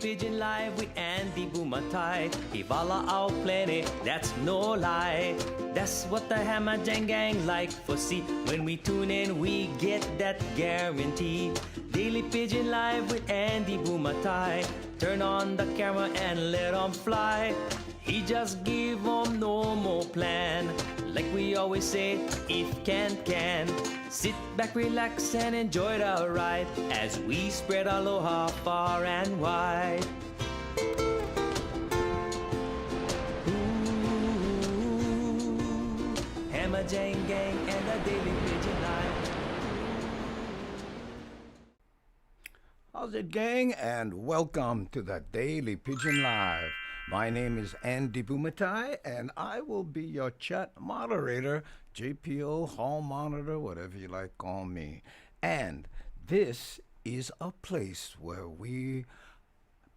Pidgin live with Andy Boomatai. Ivala out plenty, that's no lie. That's what the Hammer Jang Gang like for see. When we tune in, we get that guarantee. Daily Pidgin live with Andy Boomatai. Turn on the camera and let 'em fly. He just give 'em no more plan. Like we always say, if can. Sit back, relax, and enjoy the ride as we spread aloha far and wide. Ooh, Hammer Jang Gang and the Daily Pidgin Live. How's it, gang? And welcome to the Daily Pidgin Live. My name is Andy Boomatai, and I will be your chat moderator, JPO, hall monitor, whatever you like call me. And this is a place where we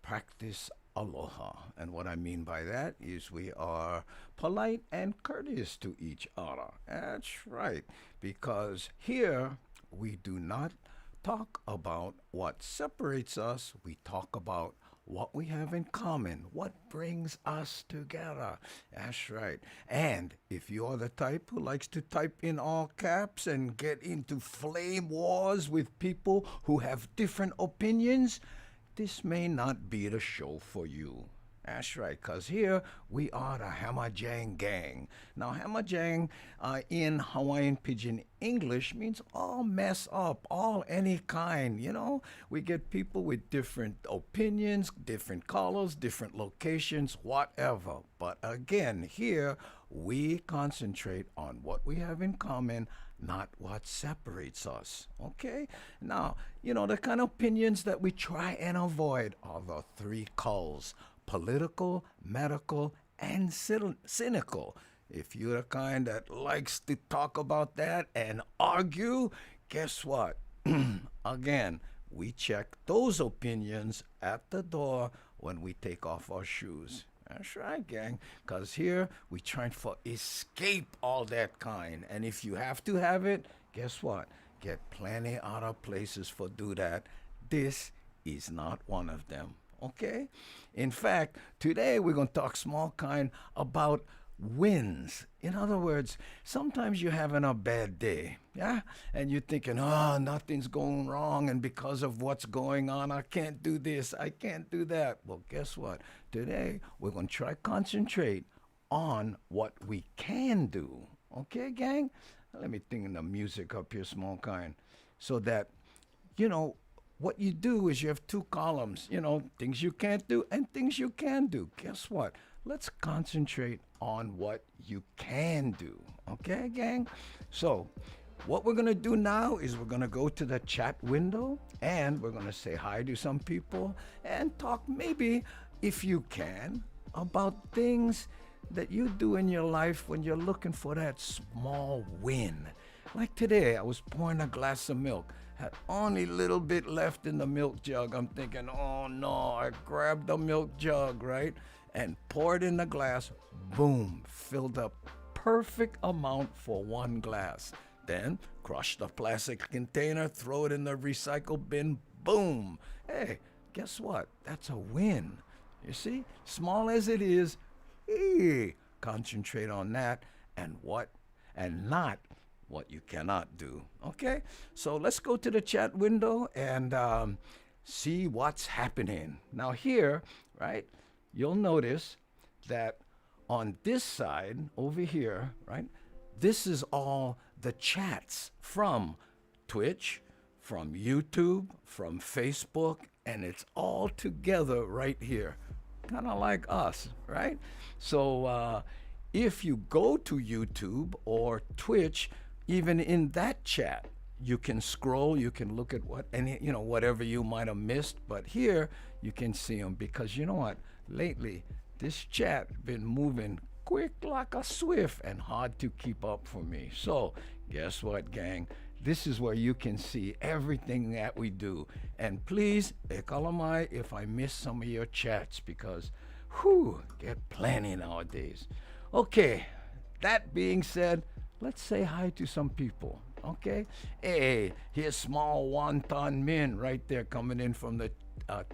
practice aloha. And what I mean by that is we are polite and courteous to each other. That's right, because here we do not talk about what separates us. We talk about what we have in common, what brings us together. That's right. And if you're the type who likes to type in all caps and get into flame wars with people who have different opinions, this may not be the show for you. That's right, because here we are the Hammer Jang Gang. Now, Hammer Jang in Hawaiian Pidgin English means all mess up, all any kind, you know. We get people with different opinions, different colors, different locations, whatever. But again, here we concentrate on what we have in common, not what separates us, okay? Now, you know, the kind of opinions that we try and avoid are the three culls: political, medical, and cynical. If you're the kind that likes to talk about that and argue, guess what? Again, we check those opinions at the door when we take off our shoes. That's right, gang, because here we trying to escape all that kind. And if you have to have it, guess what? Get plenty other places for do that. This is not one of them. Okay? In fact, today we're going to talk small kind about wins. In other words, sometimes you're having a bad day, yeah? And you're thinking, oh, nothing's going wrong, and because of what's going on, I can't do this, I can't do that. Well, guess what? Today, we're going to try concentrate on what we can do. Okay, gang? Let me think of the music up here, small kind, so that, you know, what you do is you have two columns, you know, things you can't do and things you can do. Guess what? Let's concentrate on what you can do. Okay, gang? So, what we're going to do now is we're going to go to the chat window and we're going to say hi to some people and talk maybe, if you can, about things that you do in your life when you're looking for that small win. Like today, I was pouring a glass of milk. Had only a little bit left in the milk jug. I'm thinking, oh no, I grabbed the milk jug, right? And poured in the glass, boom, filled up perfect amount for one glass. Then crush the plastic container, throw it in the recycle bin, boom. Hey, guess what? That's a win. You see, small as it is, hey, concentrate on that and not what you cannot do. Okay, so let's go to the chat window and see what's happening. Now here, right, you'll notice that on this side over here, right, this is all the chats from Twitch, from YouTube, from Facebook, and it's all together right here, kind of like us, right? So if you go to YouTube or Twitch, even in that chat, you can scroll, you can look at whatever you might have missed, but here you can see them, because you know what? Lately, this chat been moving quick like a swift and hard to keep up for me. So guess what, gang? This is where you can see everything that we do. And please, ekalamai if I miss some of your chats, because get plenty nowadays. Okay, that being said, let's say hi to some people, okay? Hey, here's small wonton min right there coming in from the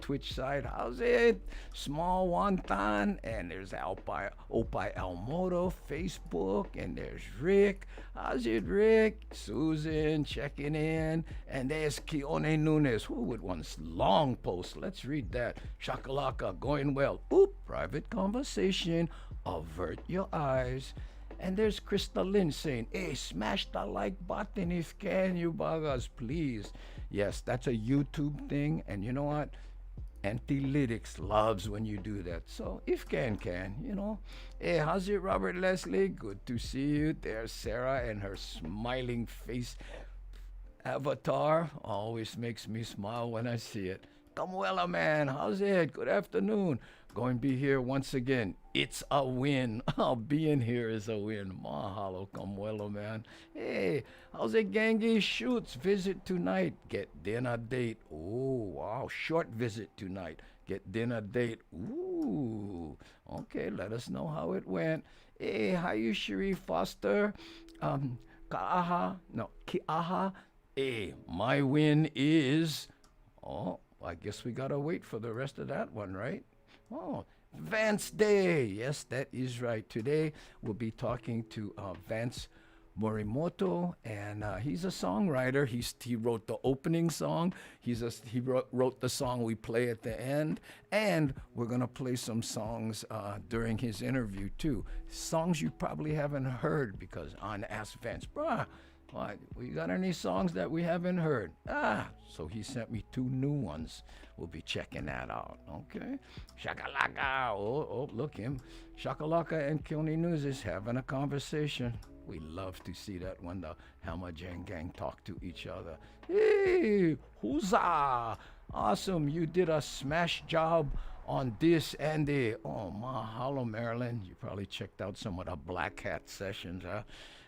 Twitch side. How's it? Small Wonton, and there's Opie Almoto, Facebook, and there's Rick. How's it, Rick? Susan checking in, and there's Keone Nunes. Who with one long post? Let's read that. Shakalaka, going well. Oop, private conversation. Avert your eyes. And there's Krista Lynn saying, hey, smash the like button if can, you buggers, please. Yes, that's a YouTube thing, and you know what? Antilytics loves when you do that. So if can, you know. Hey, how's it, Robert Leslie? Good to see you. There's Sarah and her smiling face avatar. Always makes me smile when I see it. Camuela, man, how's it? Good afternoon. Going to be here once again. It's a win. Being here is a win. Mahalo, Camuelo, man. Hey, how's it, Gangi? Shoots, visit tonight. Get dinner date. Oh, wow. Short visit tonight. Get dinner date. Ooh. Okay, let us know how it went. Hey, how you, Cherie Foster? Kiaha. Hey, my win is... Oh, I guess we got to wait for the rest of that one, right? Oh, Vance Day. Yes, that is right. Today we'll be talking to Vance Morimoto, and he's a songwriter. He wrote the opening song. He wrote the song we play at the end, and we're gonna play some songs during his interview too. Songs you probably haven't heard because on Ask Vance, bruh. What, we got any songs that we haven't heard? So he sent me 2 new ones. We'll be checking that out, okay? Shakalaka, oh, look him. Shakalaka and Keone News is having a conversation. We love to see that when the Hamajang gang talk to each other. Hey, huzzah! Awesome, you did a smash job on this and the, oh, mahalo, Marilyn. You probably checked out some of the Black Hat sessions, huh?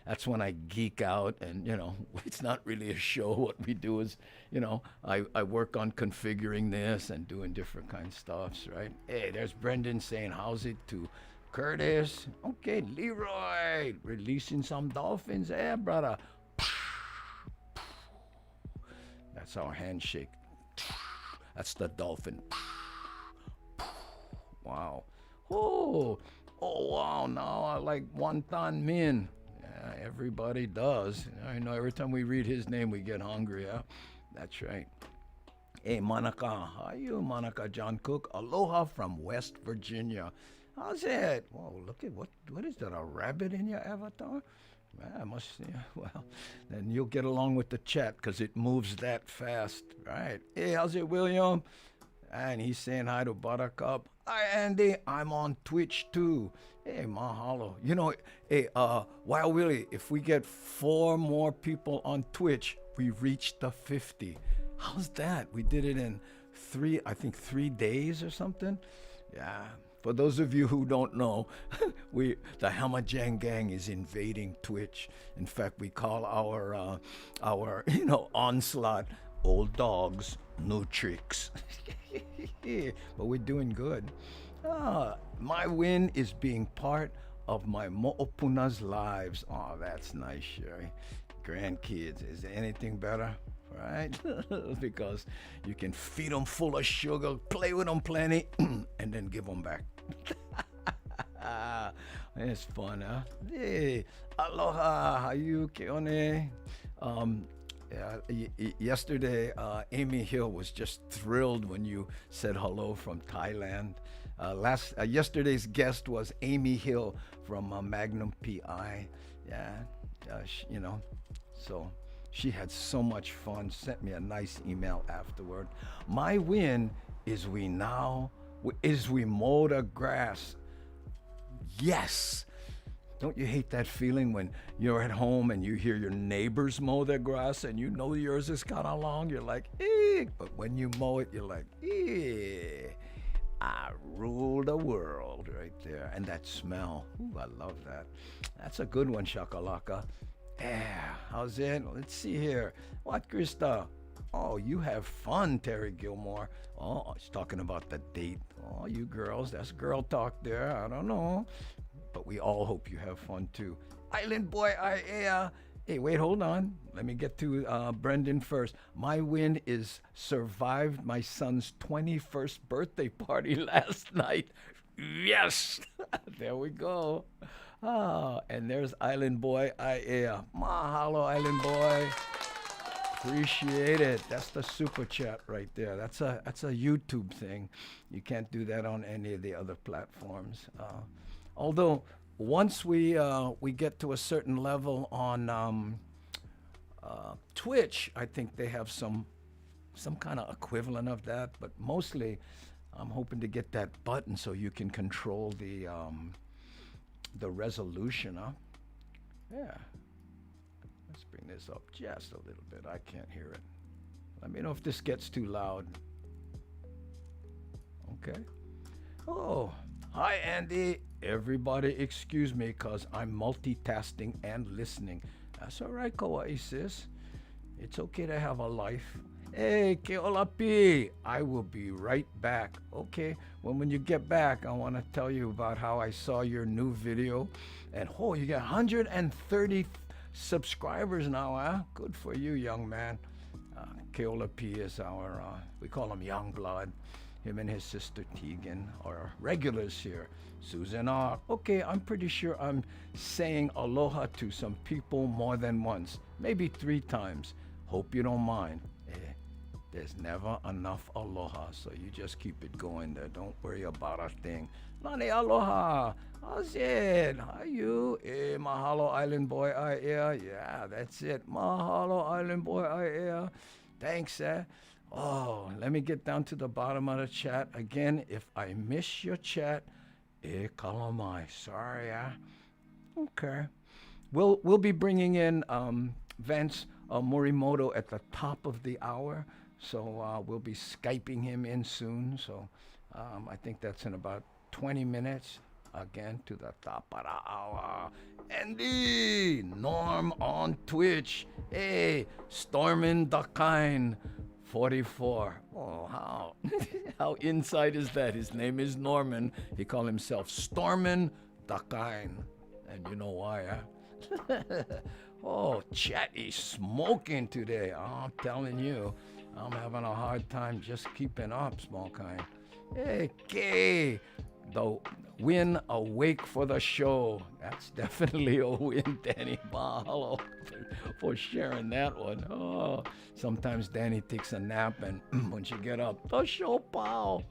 That's when I geek out, and, you know, it's not really a show. What we do is, you know, I work on configuring this and doing different kind of stuffs, right? Hey, there's Brendan saying, how's it to Curtis? Okay, Leroy, releasing some dolphins. Hey, brother. That's our handshake. That's the dolphin. Wow. Oh, wow, now I like Wonton Min. Everybody does. I know every time we read his name, we get hungry, huh? That's right. Hey, Monica. How are you, Monica John Cook? Aloha from West Virginia. How's it? Whoa, look at what is that, a rabbit in your avatar? I must, yeah, well, then you'll get along with the chat because it moves that fast, right? Hey, how's it, William? And he's saying hi to Buttercup. Hi, Andy. I'm on Twitch, too. Hey, mahalo. You know, hey, Wild Willie, if we get 4 more people on Twitch, we reach the 50. How's that? We did it in 3 days or something. Yeah. For those of you who don't know, the Hamajang gang is invading Twitch. In fact, we call our onslaught old dogs, new tricks. But we're doing good. My win is being part of my Mo'opuna's lives. Oh, that's nice, Sherry. Grandkids, is there anything better? Right? Because you can feed them full of sugar, play with them plenty, and then give them back. It's fun, huh? Hey, aloha, how you, Keone? Yesterday, Amy Hill was just thrilled when you said hello from Thailand. Yesterday's guest was Amy Hill from Magnum PI. Yeah, so she had so much fun. Sent me a nice email afterward. My win is we mow the grass. Yes. Don't you hate that feeling when you're at home and you hear your neighbors mow their grass and you know yours is kind of long? You're like, eh. But when you mow it, you're like, eh. I rule the world right there. And that smell. Ooh, I love that. That's a good one, Shakalaka. Yeah, how's it? Let's see here. What, Krista? Oh, you have fun, Terry Gilmore. Oh, he's talking about the date. Oh, you girls, that's girl talk there. I don't know. But we all hope you have fun too. Island Boy Iea, Hey, wait, hold on. Let me get to Brendan first. My win is survived my son's 21st birthday party last night. Yes! There we go. Oh, and there's Island Boy Ia. Mahalo, Island Boy. Appreciate it. That's the super chat right there. That's a YouTube thing. You can't do that on any of the other platforms. Although once we get to a certain level on Twitch, I think they have some kind of equivalent of that. But mostly, I'm hoping to get that button so you can control the resolution. Huh? Yeah. Let's bring this up just a little bit. I can't hear it. Let me know if this gets too loud. Okay. Oh, hi, Andy. Everybody excuse me because I'm multitasking and listening. That's all right, Kawaii sis. It's okay to have a life. Hey, Keolapi, I will be right back. Okay, when you get back, I want to tell you about how I saw your new video. And oh, you got 130 subscribers now, huh? Good for you, young man. Keolapi is our, we call him Young Blood. Him and his sister Tegan are regulars here. Susan R. Okay, I'm pretty sure I'm saying aloha to some people more than once, maybe 3 times. Hope you don't mind. There's never enough aloha, so you just keep it going there. Don't worry about a thing. Lani aloha. How's it? How you? Mahalo Island Boy Yeah, that's it. Mahalo Island Boy Thanks, Oh, let me get down to the bottom of the chat. Again, if I miss your chat, kalamai. Sorry, Okay. We'll be bringing in Vance Morimoto at the top of the hour. So we'll be Skyping him in soon. So I think that's in about 20 minutes. Again, to the top of the hour. Andy, Norm on Twitch. Hey, Stormin Dakine 44. Oh, how how inside is that? His name is Norman. He call himself Stormin Dakine. And you know why, huh? Oh, chat is smoking today. I'm telling you. I'm having a hard time just keeping up, small kind. Hey, Kay, the win awake for the show. That's definitely a win, Danny. Mahalo for sharing that one. Oh, sometimes Danny takes a nap and when she get up, the show, pal.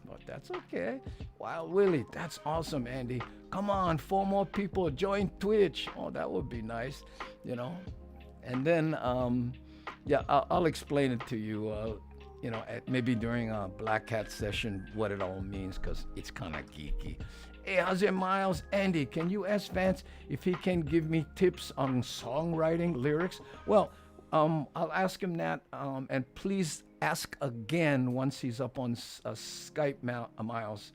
But that's okay. Wild Willie, that's awesome, Andy. Come on, 4 more people join Twitch. Oh, that would be nice, you know. And then, yeah, I'll explain it to you, you know, maybe during a Black Hat session, what it all means, because it's kind of geeky. Hey, how's it, Miles? Andy, can you ask Vance if he can give me tips on songwriting lyrics? Well, I'll ask him that, and please ask again once he's up on Skype, Miles.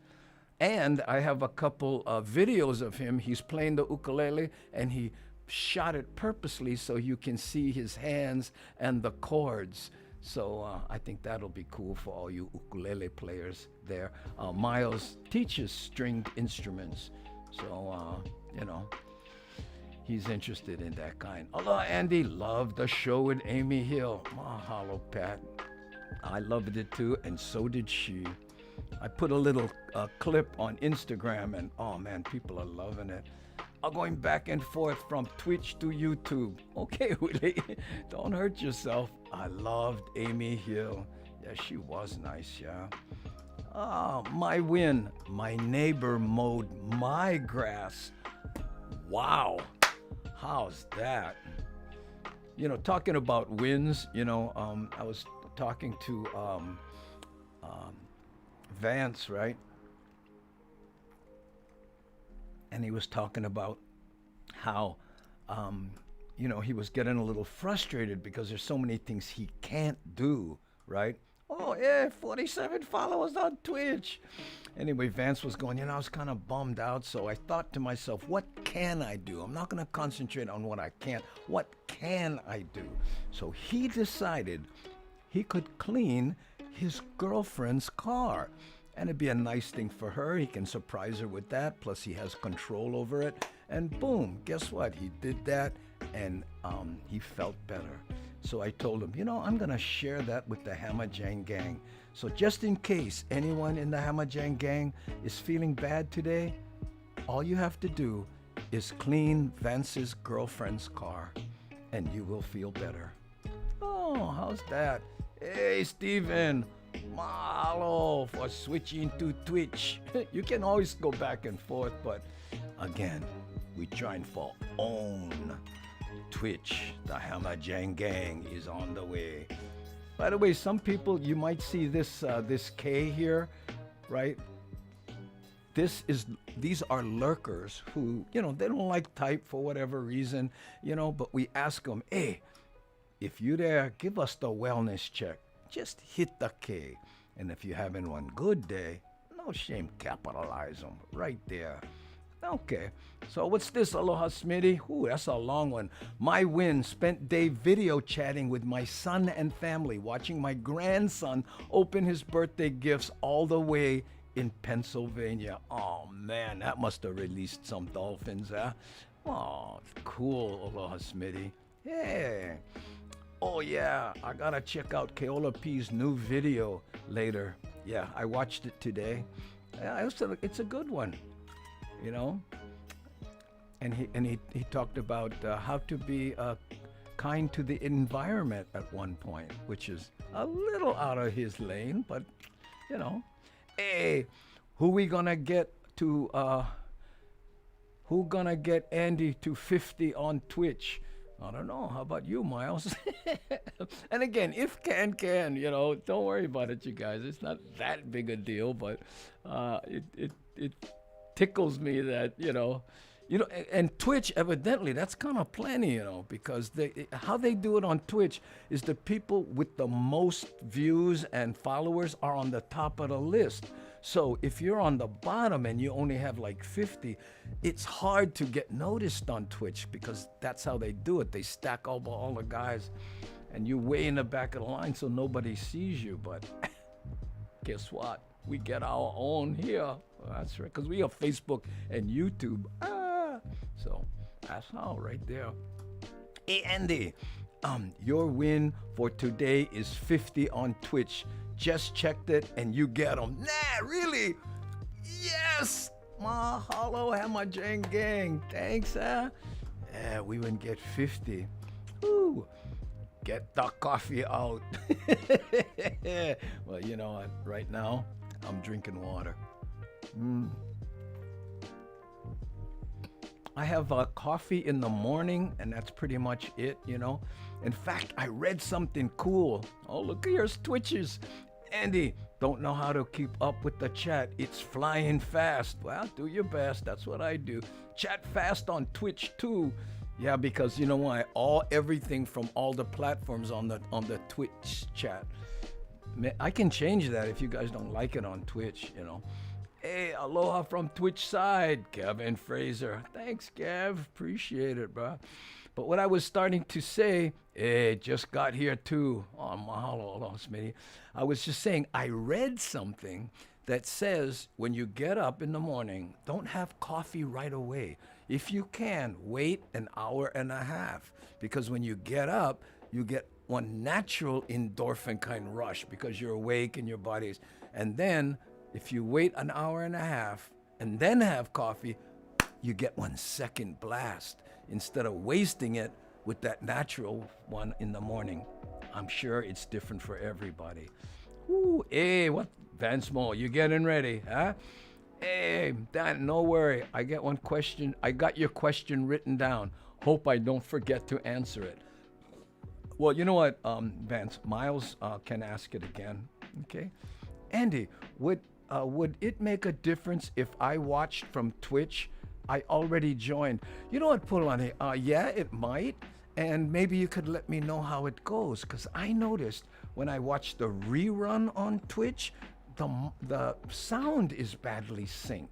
And I have a couple of videos of him. He's playing the ukulele, and he shot it purposely so you can see his hands and the chords. So I think that'll be cool for all you ukulele players there. Miles teaches stringed instruments, so you know, he's interested in that kind. Hello, Andy. Loved the show with Amy Hill. Mahalo, Pat. I loved it too, and so did she. I put a little clip on Instagram, and oh man, people are loving it. I'm going back and forth from Twitch to YouTube. Okay, Willie, don't hurt yourself. I loved Amy Hill. Yeah, she was nice, yeah. Oh, my win. My neighbor mowed my grass. Wow, how's that? You know, talking about wins, you know, I was talking to Vance, right? And he was talking about how, you know, he was getting a little frustrated because there's so many things he can't do, right? Oh, yeah, 47 followers on Twitch. Anyway, Vance was going, you know, I was kind of bummed out. So I thought to myself, what can I do? I'm not going to concentrate on what I can't. What can I do? So he decided he could clean his girlfriend's car. And it'd be a nice thing for her. He can surprise her with that. Plus, he has control over it. And boom, guess what? He did that. and he felt better. So I told him, I'm gonna share that with the Hamajang gang. So just in case anyone in the Hamajang gang is feeling bad today, all you have to do is clean Vance's girlfriend's car, and you will feel better. Oh, how's that? Hey, Steven, mahalo for switching to Twitch. You can always go back and forth, but again, we trying for own Twitch. The Hamajang gang is on the way. By the way, some people, you might see this this K here, right? These are lurkers who, they don't like type for whatever reason, but we ask them, hey, if you there, give us the wellness check. Just hit the K. And if you're having one good day, no shame, capitalize them right there. Okay, so what's this, Aloha Smitty? Ooh, that's a long one. My win, spent day video chatting with my son and family, watching my grandson open his birthday gifts all the way in Pennsylvania. Oh man, that must have released some dolphins, huh? Oh, cool, Aloha Smitty. Hey. Oh yeah, I gotta check out Keola P's new video later. Yeah, I watched it today. Yeah, it's a good one. And he talked about how to be kind to the environment at one point, which is a little out of his lane, but hey, who gonna get Andy to 50 on Twitch? I don't know. How about you, Miles? And again, if can, don't worry about it, you guys. It's not that big a deal, but it tickles me that, and Twitch, evidently, that's kind of plenty, because how they do it on Twitch is the people with the most views and followers are on the top of the list. So if you're on the bottom and you only have like 50, it's hard to get noticed on Twitch because that's how they do it. They stack all the guys and you way in the back of the line so nobody sees you. But guess what? We get our own here. That's right, because we have Facebook and YouTube. So that's how right there. Hey, Andy, your win for today is 50 on Twitch. Just checked it and you get them. Nah, really? Yes! Mahalo, Hamajang gang. Thanks, huh? Yeah, we wouldn't get 50. Woo! Get the coffee out. Well, you know what? Right now, I'm drinking water. I have coffee in the morning, and that's pretty much it, In fact, I read something cool. Oh, look at your twitches. Andy, don't know how to keep up with the chat. It's flying fast. Well, do your best. That's what I do. Chat fast on Twitch, too. Yeah, because you know why? Everything from all the platforms on the Twitch chat. I can change that if you guys don't like it on Twitch, Hey, aloha from Twitch side, Kevin Fraser. Thanks, Kev. Appreciate it, bro. But what I was starting to say, just got here too. Oh, mahalo, aloha, Smitty. I was just saying, I read something that says when you get up in the morning, don't have coffee right away. If you can, wait an hour and a half. Because when you get up, you get one natural endorphin kind rush because you're awake in your bodies. And then if you wait an hour and a half and then have coffee, you get 1 second blast instead of wasting it with that natural one in the morning. I'm sure it's different for everybody. Ooh, hey, what? Vance Mo, you getting ready, huh? Hey, Dan, no worry. I got one question. I got your question written down. Hope I don't forget to answer it. Well, you know what, Vance, Miles can ask it again, okay? Andy, would it make a difference if I watched from Twitch? I already joined. You know what, Pulani? Yeah, it might. And maybe you could let me know how it goes. Because I noticed when I watched the rerun on Twitch, the sound is badly synced.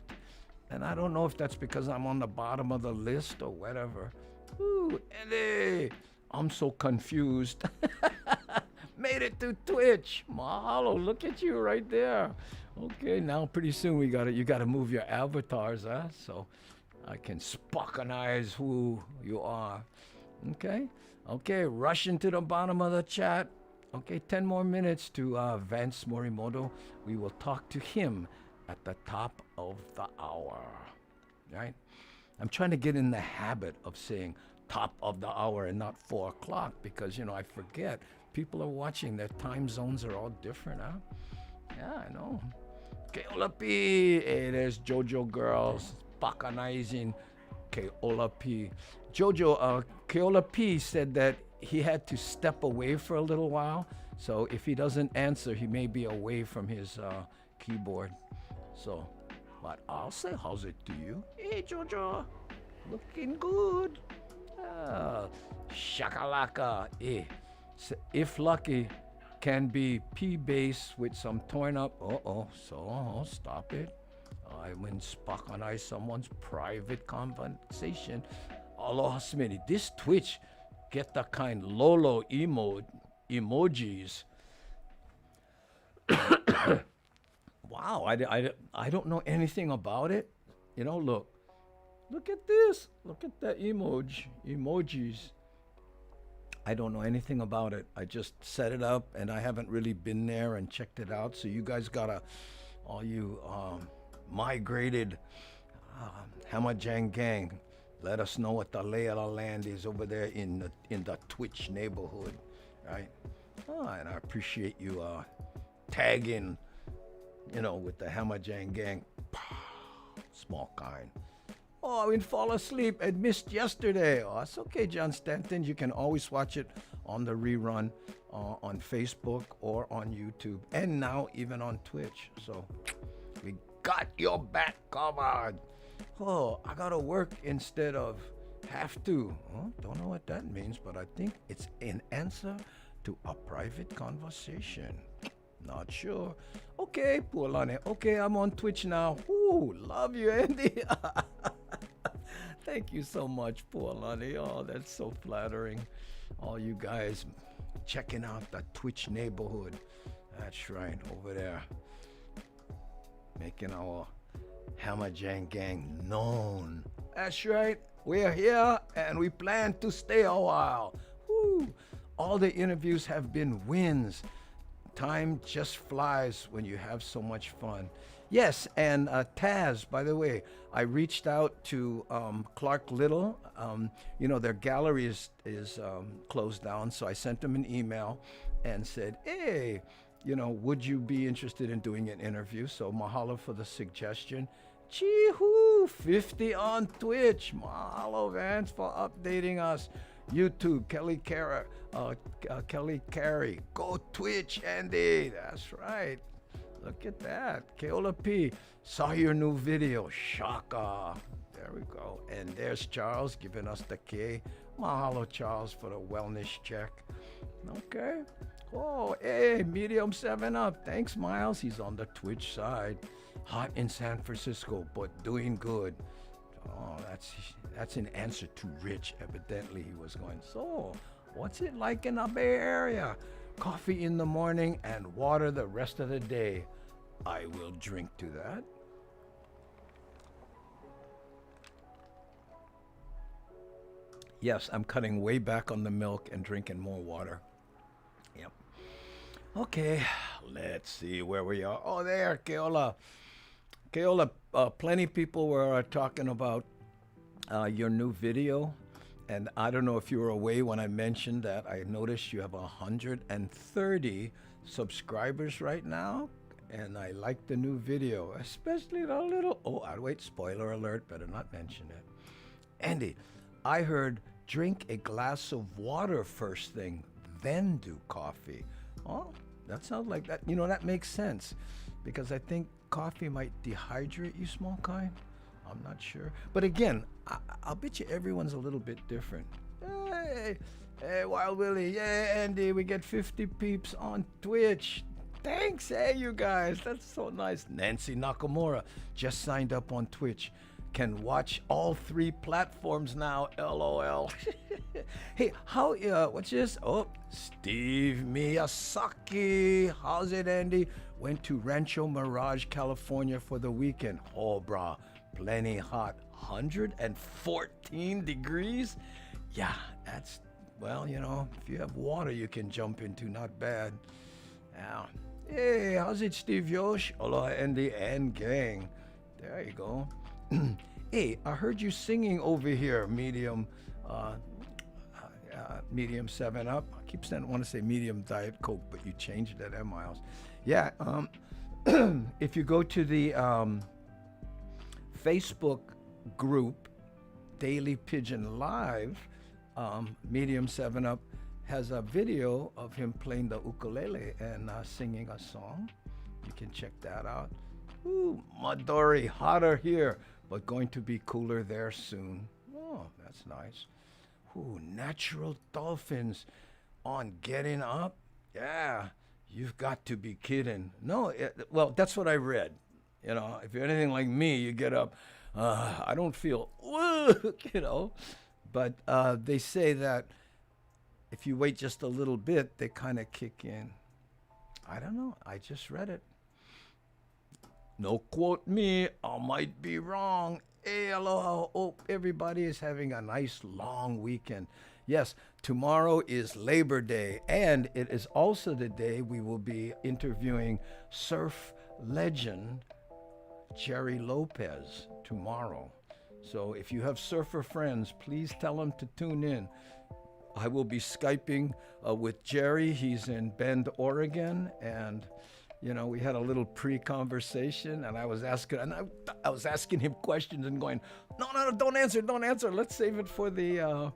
And I don't know if that's because I'm on the bottom of the list or whatever. Ooh, Andy, I'm so confused. Made it to Twitch. Mahalo, look at you right there. Okay, now pretty soon you gotta move your avatars, huh? So I can spockanize who you are. Okay. Okay, rushing to the bottom of the chat. Okay, 10 more minutes to Vance Morimoto. We will talk to him at the top of the hour. Right? I'm trying to get in the habit of saying top of the hour and not 4 o'clock because, I forget. People are watching. Their time zones are all different, huh? Yeah, I know. Keola P. Hey, there's Jojo Girls. Bakanizing Keola P. Jojo, Keola P said that he had to step away for a little while. So if he doesn't answer, he may be away from his keyboard. So, but I'll say how's it to you? Hey, Jojo. Looking good. Shakalaka. Hey. If lucky, can be P-bass with some torn up. So stop it. I went Spock on ice someone's private conversation. Aloha Smitty. This Twitch get the kind Lolo emojis. Wow, I don't know anything about it. Look at this. Look at that emojis. I don't know anything about it. I just set it up, and I haven't really been there and checked it out. So you guys all you migrated Hamajang gang, let us know what the lay of the land is over there in the Twitch neighborhood, right? And I appreciate you tagging, with the Hamajang gang. Small kind. Oh, I didn't fall asleep. I missed yesterday. Oh, it's okay, John Stanton. You can always watch it on the rerun on Facebook or on YouTube. And now even on Twitch. So we got your back covered. Oh, I got to work instead of have to. Don't know what that means, but I think it's an answer to a private conversation. Not sure. Okay, Pualane. Okay, I'm on Twitch now. Ooh, love you, Andy. Thank you so much, Pualani. Oh, that's so flattering. All you guys checking out the Twitch neighborhood. That's right, over there. Making our Hamajang gang known. That's right. We're here and we plan to stay a while. Woo. All the interviews have been wins. Time just flies when you have so much fun. Yes, and Taz, by the way, I reached out to Clark Little. Their gallery is closed down, so I sent them an email and said, hey, would you be interested in doing an interview? So mahalo for the suggestion. Chee-hoo, 50 on Twitch. Mahalo, Vance, for updating us. YouTube, Kelly Carey. Go Twitch, Andy. That's right. Look at that. Keola P. Saw your new video. Shaka. There we go. And there's Charles giving us the K. Mahalo, Charles, for the wellness check. Okay. Oh, hey, medium 7-up. Thanks, Miles. He's on the Twitch side. Hot in San Francisco, but doing good. Oh, that's an answer to Rich. Evidently, he was going, so, what's it like in the Bay Area? Coffee in the morning and water the rest of the day. I will drink to that. Yes, I'm cutting way back on the milk and drinking more water. Yep. Okay, let's see where we are. Oh, there, Keola. Keola, plenty people were talking about your new video. And I don't know if you were away when I mentioned that. I noticed you have 130 subscribers right now. And I like the new video, especially the little... Oh, wait, spoiler alert, better not mention it. Andy, I heard drink a glass of water first thing, then do coffee. Oh, that sounds like that. That makes sense. Because I think coffee might dehydrate you, small kind. I'm not sure. But again, I'll bet you everyone's a little bit different. Hey, Wild Willie. Yeah, Andy, we get 50 peeps on Twitch. Thanks, hey, you guys. That's so nice. Nancy Nakamura just signed up on Twitch. Can watch all 3 platforms now, LOL. Hey, what's this? Oh, Steve Miyazaki. How's it, Andy? Went to Rancho Mirage, California for the weekend. Oh, brah. Plenty hot. 114 degrees? Yeah, that's, well, if you have water you can jump into, not bad. Yeah. Hey, how's it, Steve Yosh? Aloha, Andy and gang. There you go. Hey, I heard you singing over here, uh, medium 7 Up. I keep saying, want to say medium Diet Coke, but you changed it, Miles. Yeah, if you go to the Facebook group, Daily Pigeon Live, medium 7 Up has a video of him playing the ukulele and singing a song. You can check that out. Ooh, Midori, hotter here, but going to be cooler there soon. Oh, that's nice. Ooh, natural dolphins on Getting Up. Yeah, you've got to be kidding. No, well, that's what I read. If you're anything like me, you get up, I don't feel, but they say that if you wait just a little bit, they kind of kick in. I don't know. I just read it. No quote me. I might be wrong. Hey, aloha. Hope everybody is having a nice long weekend. Yes, tomorrow is Labor Day, and it is also the day we will be interviewing surf legend Jerry Lopez tomorrow. So if you have surfer friends, please tell them to tune in. I will be Skyping with Jerry. He's in Bend, Oregon, and we had a little pre-conversation, and I was asking him questions and going, no, don't answer. Let's save it for the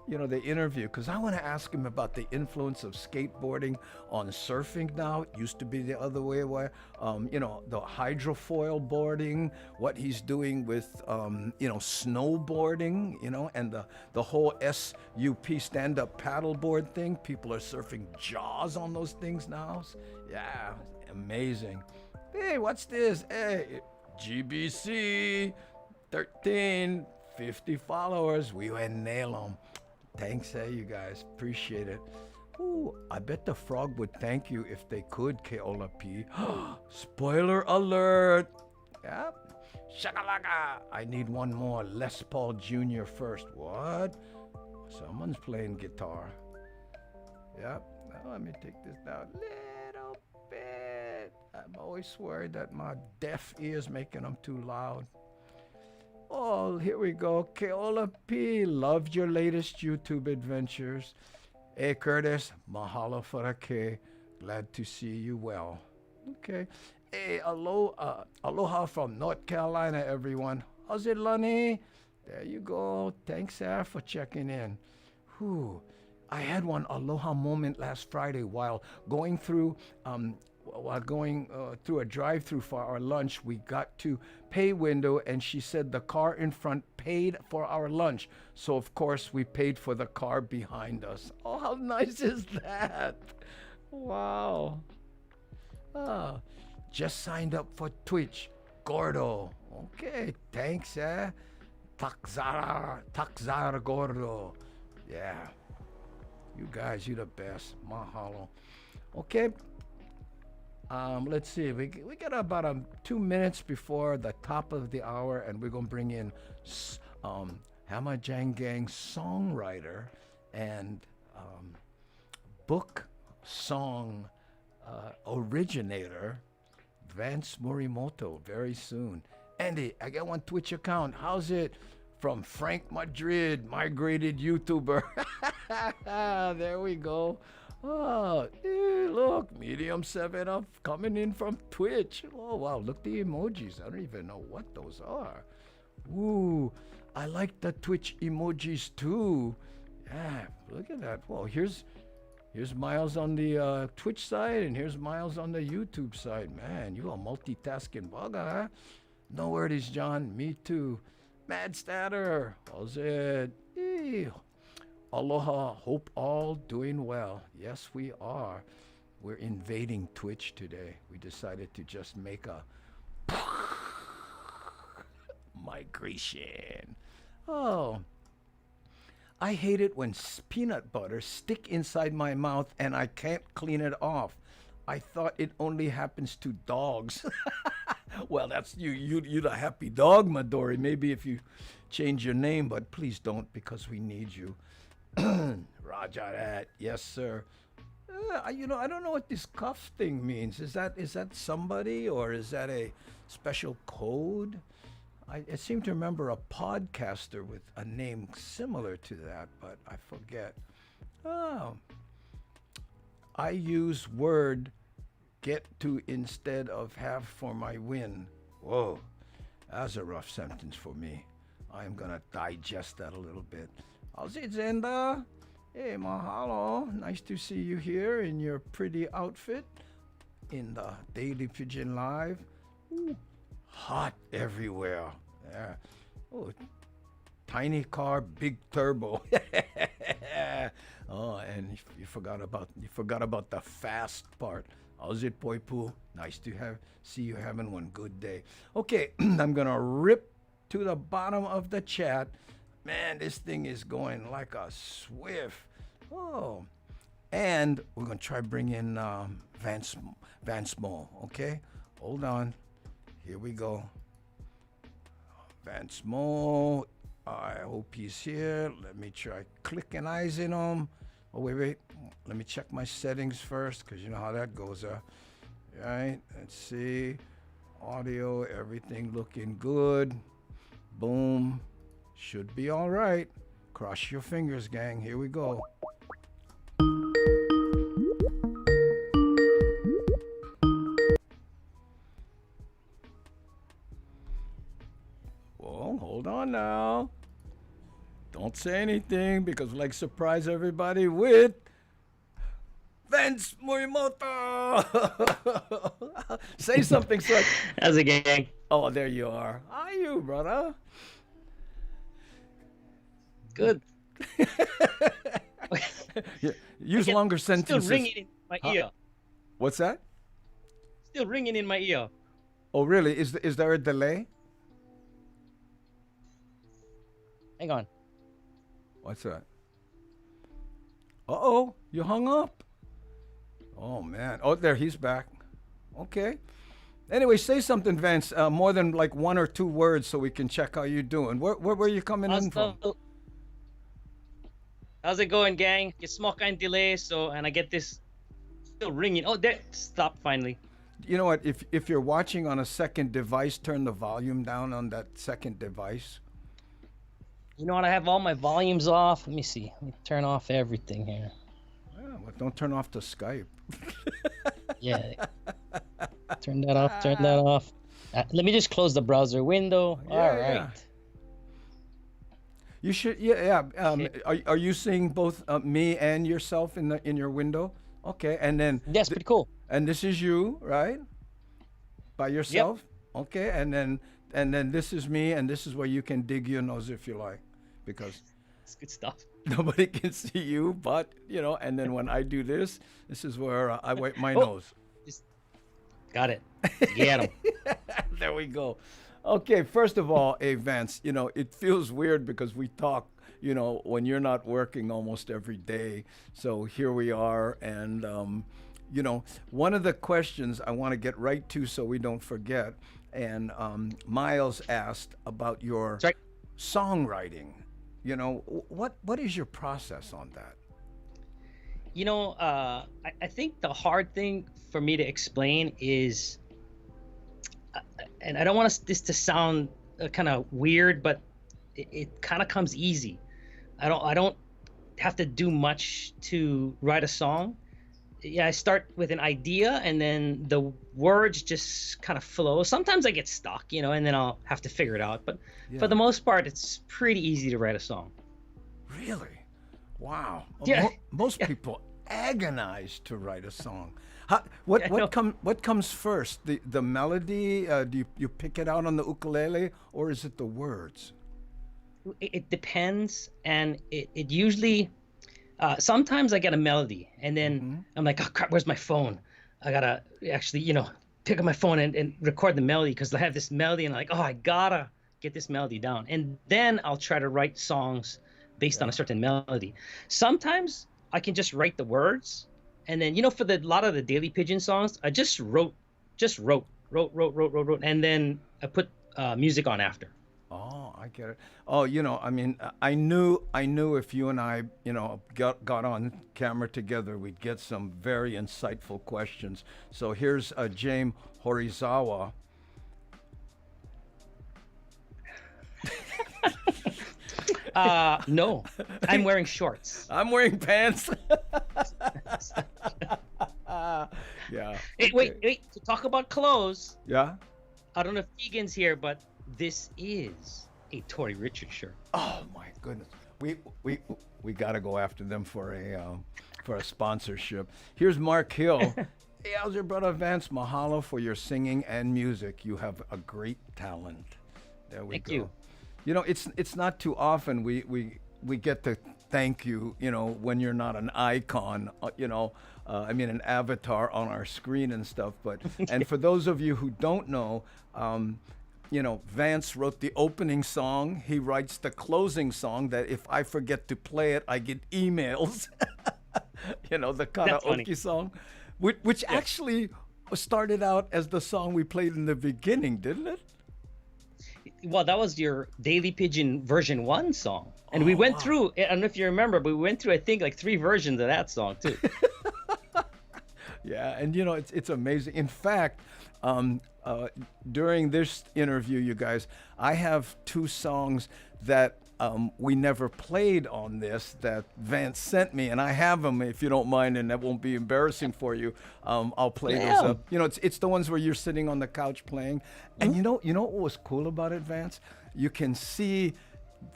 the interview, because I want to ask him about the influence of skateboarding on surfing now. It used to be the other way, the hydrofoil boarding, what he's doing with, snowboarding, and the whole SUP stand-up paddleboard thing. People are surfing Jaws on those things now. Yeah, amazing. Hey, what's this? Hey, GBC, 50 followers. We went nail them. Thanks, you guys. Appreciate it. Ooh, I bet the frog would thank you if they could, Keola P. Spoiler alert. Yep. Shakalaka. I need one more. Les Paul Jr. first. What? Someone's playing guitar. Yep. Now let me take this down a little bit. I'm always worried that my deaf ear's making them too loud. Oh, here we go. Keola P. Loved your latest YouTube adventures. Hey, Curtis. Mahalo for the K. Glad to see you well. Okay. Hey, aloha from North Carolina, everyone. How's it, Lonnie? There you go. Thanks, for checking in. Whew. I had one aloha moment last Friday while going through through a drive-through for our lunch. We got to pay window, and she said the car in front paid for our lunch. So, of course, we paid for the car behind us. Oh, how nice is that? Wow. Just signed up for Twitch. Gordo. Okay, thanks, Taxara Gordo. Yeah. You guys, you're the best. Mahalo. Okay. Let's see. We got about 2 minutes before the top of the hour, and we're gonna bring in Hamajang Gang songwriter and book song originator Vance Morimoto very soon. Andy, I got one Twitch account. How's it? From Frank Madrid, migrated YouTuber. There we go. Oh, look, medium 7 Up coming in from Twitch. Oh, wow, look the emojis. I don't even know what those are. Ooh, I like the Twitch emojis too. Yeah, look at that. Well, here's Miles on the Twitch side, and here's Miles on the YouTube side. Man, you are multitasking bugger, huh? No worries, John. Me too. Mad Statter. How's it? Aloha. Hope all doing well. Yes, we are. We're invading Twitch today. We decided to just make a migration. Oh. I hate it when peanut butter stick inside my mouth and I can't clean it off. I thought it only happens to dogs. Well, that's you're the happy dog, Midori. Maybe if you change your name, but please don't because we need you. Roger that. Yes, sir. I don't know what this cuff thing means. Is that somebody or is that a special code? I seem to remember a podcaster with a name similar to that, but I forget. Oh, I use word get to instead of have for my win. Whoa, that's a rough sentence for me. I'm gonna digest that a little bit. How's it, Zenda? Hey, mahalo. Nice to see you here in your pretty outfit in the Daily Pigeon Live. Ooh, hot everywhere. Yeah. Oh, tiny car, big turbo. Oh, and you forgot about the fast part. How's it, Boy Poo? Nice to see you having one good day. Okay, I'm gonna rip to the bottom of the chat. Man, this thing is going like a swift. Oh, and we're gonna try bring in Vance Mo. Okay, hold on. Here we go. Vance Mo. I hope he's here. Let me try clicking eyes in him. Oh, wait. Let me check my settings first, because you know how that goes. Right, let's see. Audio, everything looking good. Boom. Should be all right. Cross your fingers, gang. Here we go. Well, hold on now. Don't say anything because we'd like to surprise everybody with Vance Morimoto. Say something, sir. How's it, gang? Oh, there you are. How are you, brother? Good. Yeah, use longer sentences. Still ringing in my ear. What's that? Still ringing in my ear. Oh, really? Is there a delay? Hang on. What's that? Uh-oh, you hung up. Oh, man. Oh, there, he's back. Okay. Anyway, say something, Vance. More than like 1 or 2 words so we can check how you're doing. Where are you coming in from? How's it going, gang? It's small kind delay, and I get this still ringing. Oh, there, stop finally. You know what? If you're watching on a second device, turn the volume down on that second device. You know what? I have all my volumes off. Let me see. Let me turn off everything here. Yeah, well, don't turn off the Skype. Yeah. Turn that off. Turn that off. Let me just close the browser window. Yeah, all right. yeah. You should. Yeah. Okay. Are you seeing both me and yourself in your window? Okay, and then That's pretty cool. and this is you, right? By yourself. Yep. Okay, and then this is me, and this is where you can dig your nose if you like, because It's good stuff. nobody can see you, but and then when I do this is where I wipe my nose. Got it. Get him. There we go. Okay, first of all, hey Vance, it feels weird because we talk, when you're not working almost every day. So here we are, and one of the questions I want to get right to so we don't forget, and Miles asked about your songwriting. What is your process on that? I think the hard thing for me to explain is, and I don't want this to sound kind of weird, but it kind of comes easy. I don't have to do much to write a song. Yeah, I start with an idea and then the words just kind of flow. Sometimes I get stuck, and then I'll have to figure it out. But for the most part, it's pretty easy to write a song. Really? Wow. Yeah. Most people agonize to write a song. What comes first? The melody? Do you pick it out on the ukulele, or is it the words? It depends, and it usually. Sometimes I get a melody, and then I'm like, oh crap, where's my phone? I gotta actually, pick up my phone and record the melody because I have this melody, and I'm like, oh, I gotta get this melody down, and then I'll try to write songs based on a certain melody. Sometimes I can just write the words, And then, for a lot of the Daily Pigeon songs, I just wrote, and then I put music on after. Oh, I get it. Oh, I mean, I knew if you and I, got on camera together, we'd get some very insightful questions. So here's James Horizawa. No, I'm wearing shorts. I'm wearing pants. Yeah. Hey, wait. To talk about clothes. Yeah. I don't know if Keegan's here, but this is a Tori Richards shirt. Oh my goodness. We got to go after them for a sponsorship. Here's Mark Hill. Hey, how's your brother Vance? Mahalo for your singing and music. You have a great talent. There we Thank go. you. It's not too often we get to thank you, when you're not an icon, an avatar on our screen and stuff. But and for those of you who don't know, Vance wrote the opening song. He writes the closing song that if I forget to play it, I get emails. The karaoke song, which actually started out as the song we played in the beginning, didn't it? Well, that was your Daily Pigeon version 1 song. And we went through, I don't know if you remember, but we went through, I think, like 3 versions of that song, too. Yeah, and it's amazing. In fact, during this interview, you guys, I have 2 songs that we never played on this that Vance sent me, and I have them if you don't mind, and that won't be embarrassing for you. I'll play those up. It's the ones where you're sitting on the couch playing, and you know what was cool about it, Vance? You can see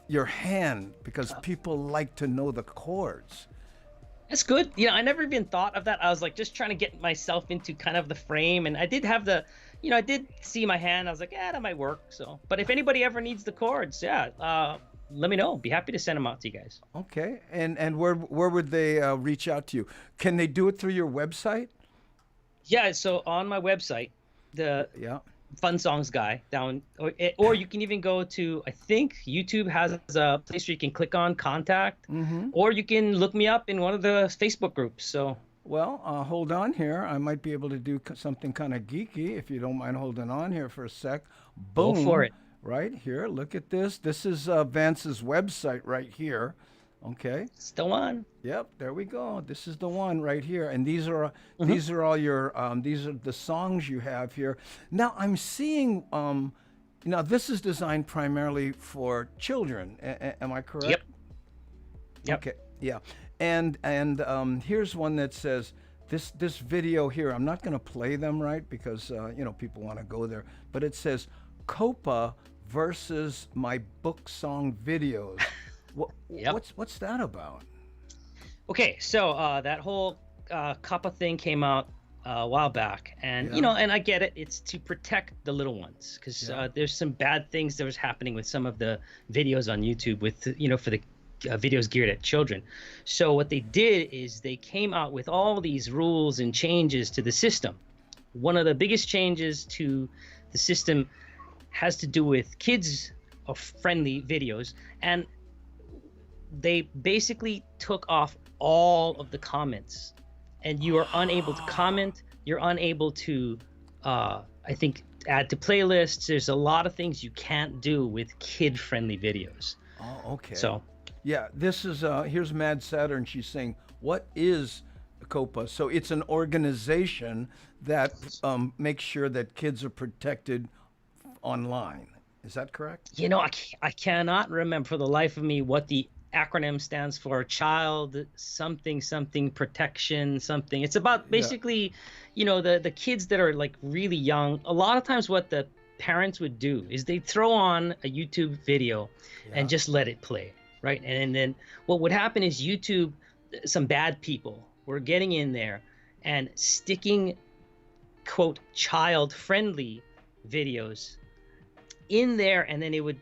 your hand because people like to know the chords. That's good. I never even thought of that. I was like just trying to get myself into kind of the frame, and I did have I did see my hand. I was like, that might work. So, but if anybody ever needs the chords, let me know. Be happy to send them out to you guys. Okay. And where would they reach out to you? Can they do it through your website? Yeah. So on my website, the Fun Songs guy down, or you can even go to, I think YouTube has a place where you can click on contact, or you can look me up in one of the Facebook groups. So. Well, hold on here. I might be able to do something kind of geeky if you don't mind holding on here for a sec. Boom. Go for it. Right here. Look at this. This is Vance's website right here. Okay. It's the one. Yep. There we go. This is the one right here. And these are all your these are the songs you have here. Now I'm seeing now this is designed primarily for children. Am I correct? Yep. Okay. Yeah. And here's one that says this video here. I'm not going to play them, right, because people want to go there. But it says Copa versus my book song videos. What's that about? Okay, so that whole Kappa thing came out a while back, and and I get it. It's to protect the little ones because there's some bad things that was happening with some of the videos on YouTube with for the videos geared at children. So what they did is they came out with all these rules and changes to the system. One of the biggest changes to the system has to do with kids friendly videos, and they basically took off all of the comments, and you are unable to comment. You're unable to I think add to playlists. There's a lot of things you can't do with kid friendly videos. Oh, okay. So yeah, this is here's Mad Saturn. She's saying, what is COPA? So it's an organization that makes sure that kids are protected online. Is that correct? I cannot remember for the life of me what the acronym stands for. Child something protection something. It's about basically, the kids that are like really young. A lot of times what the parents would do is they throw on a YouTube video and just let it play, right? And then what would happen is YouTube, some bad people were getting in there and sticking, quote, child-friendly videos in there, and then it would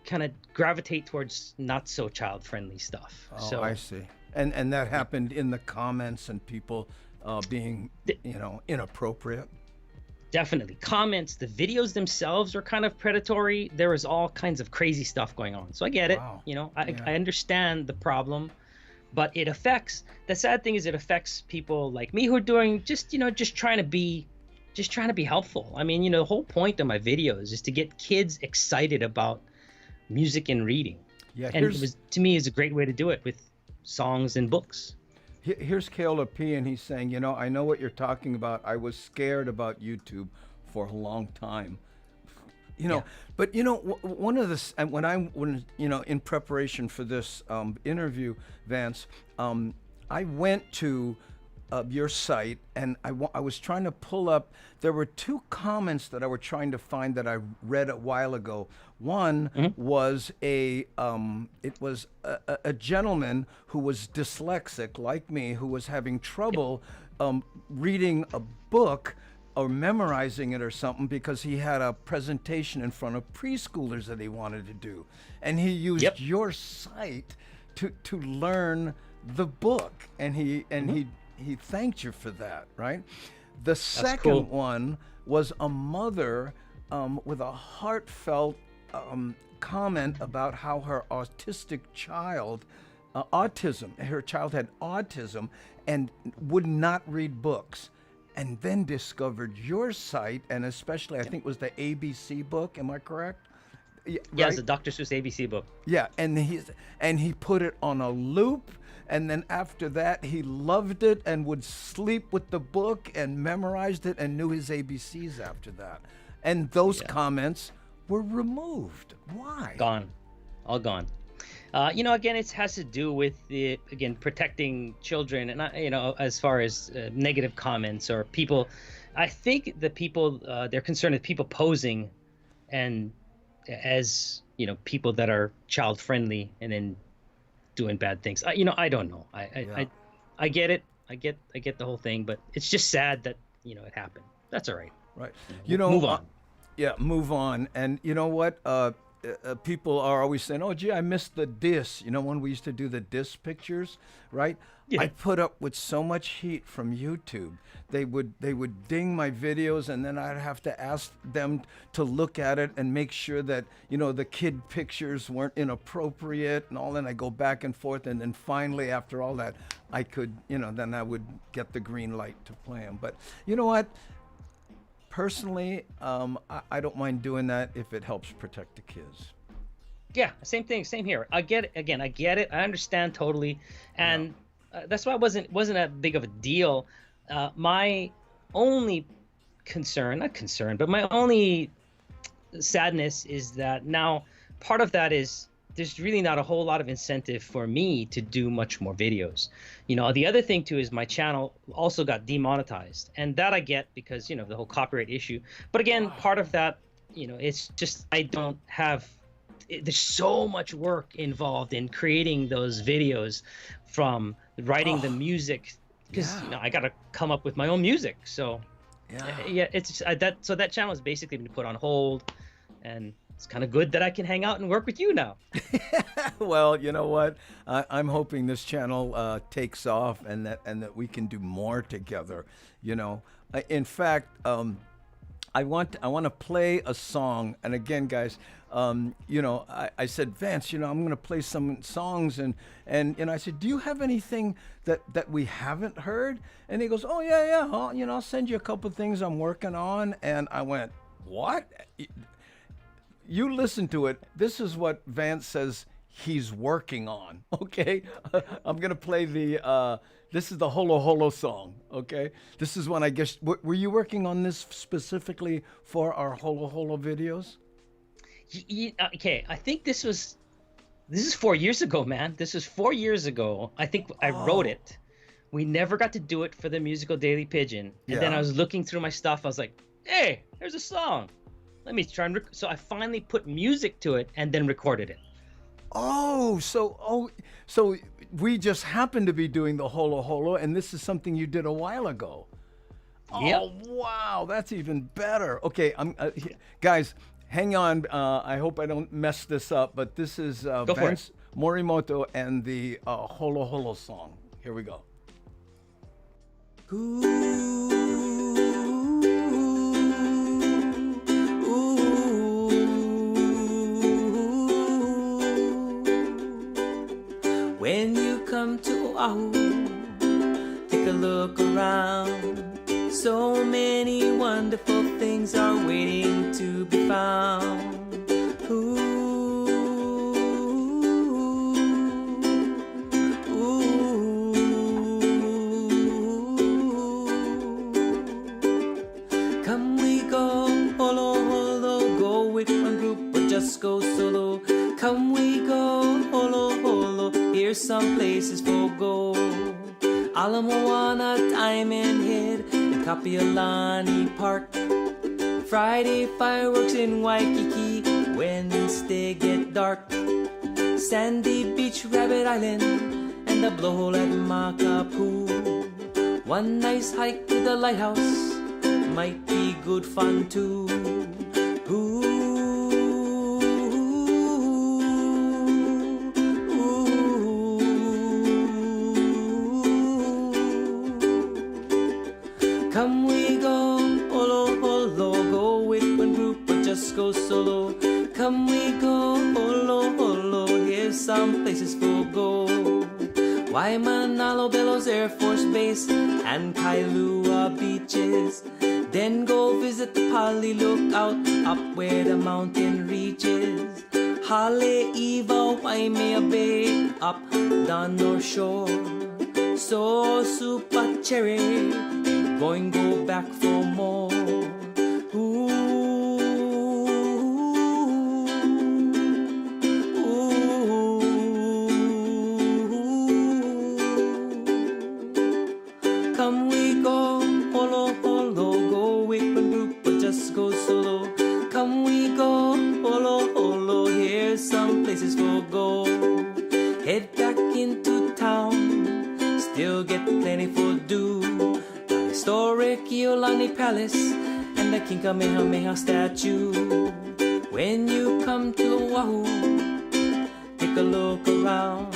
kind of gravitate towards not so child-friendly stuff. Oh, so I see. And that happened in the comments and people being, inappropriate. Definitely. Comments, the videos themselves are kind of predatory. There was all kinds of crazy stuff going on. So I get it. Wow. I understand the problem. but it affects, the sad thing is it affects people like me who are doing just, just trying to be helpful. I mean, the whole point of my videos is to get kids excited about music and reading. Yeah, And it was, to me, is a great way to do it with songs and books. here's Keola P, and he's saying, I know what you're talking about. I was scared about YouTube for a long time. Yeah. But one of the and when in preparation for this interview, Vance, I went to your site, and I was trying to pull up. There were two comments that I were trying to find that I read a while ago. One was a gentleman who was dyslexic like me, who was having trouble reading a book or memorizing it or something, because he had a presentation in front of preschoolers that he wanted to do, and he used your site to learn the book, and he thanked you for that, right? The second one was a mother with a heartfelt comment about how her autistic child, her child had autism and would not read books, and then discovered your site, and especially I think it was the ABC book. Am I correct? Yeah, right? it's a Dr. Seuss ABC book. Yeah, and he put it on a loop, and then after that he loved it and would sleep with the book and memorized it and knew his ABCs after that. And those comments were removed. Why? Gone, all gone. Again, it has to do with protecting children, and as far as negative comments or people, I think the people they're concerned with people posing, and as people that are child friendly and then doing bad things. I don't know. I get it. I get the whole thing, but it's just sad that it happened. That's all right. Right. Move on. Yeah, move on. And you know what? People are always saying, "Oh, gee, I missed the diss." When we used to do the diss pictures, right? Yeah. I put up with so much heat from YouTube. They would ding my videos, and then I'd have to ask them to look at it and make sure that the kid pictures weren't inappropriate and all. And I go back and forth, and then finally, after all that, I could, then I would get the green light to play them. But you know what? Personally, I don't mind doing that if it helps protect the kids. Yeah, same thing, same here. I get it. Again, I get it. I understand totally, and that's why it wasn't that big of a deal. My only but my only sadness is that now part of that is there's really not a whole lot of incentive for me to do much more videos. The other thing too is my channel also got demonetized, and that I get because the whole copyright issue. But again, part of that, it's just I don't have. There's so much work involved in creating those videos, from writing the music, because I got to come up with my own music. So it's that channel has basically been put on hold, and it's kind of good that I can hang out and work with you now. Well, you know what? I'm hoping this channel takes off, and that we can do more together. In fact, I want to play a song. And again, guys, I said, Vance, I'm going to play some songs, and I said, do you have anything that we haven't heard? And he goes, oh yeah. I'll send you a couple of things I'm working on. And I went, what? You listen to it. This is what Vance says he's working on. Okay, I'm gonna play this is the Holo Holo song. Okay, this is when I guess were you working on this specifically for our Holo Holo videos? Okay, I think this is 4 years ago, man. This was 4 years ago. I think I wrote it. We never got to do it for the musical Daily Pidgin. And then I was looking through my stuff. I was like, hey, there's a song. Let me try and so I finally put music to it and then recorded it. So we just happened to be doing the Holo Holo, and this is something you did a while ago. Yep. Oh, wow, that's even better. Okay, guys, hang on. I hope I don't mess this up, but this is Vance Morimoto and the Holo Holo song. Here we go. When you come to Oahu, take a look around. So many wonderful things are waiting to be found. Ooh, ooh. Come we go, holo holo, go with one group or just go solo. Come we go, holo holo, here's some places for go. Ala Moana, Diamond Head, and Kapiolani Park. Friday fireworks in Waikiki, Wednesday get dark. Sandy Beach, Rabbit Island, and the blowhole at Makapu. One nice hike to the lighthouse might be good fun too. Ooh. Come we go, holo holo, go with one group or just go solo. Come we go, holo holo, here's some places for go. Waimanalo Bellows Air Force Base and Kailua beaches. Then go visit the Pali Lookout up where the mountain reaches. Haleiwa, Waimea Bay, up the North Shore. So super cherry, going go back for more. Ooh, ooh. Come we go, holo holo, go with one group or just go solo. Come we go, holo holo, here's some places for go. Head back into town, still get plenty for do. The historic Iolani Palace and the King Kamehameha statue. When you come to Oahu, take a look around.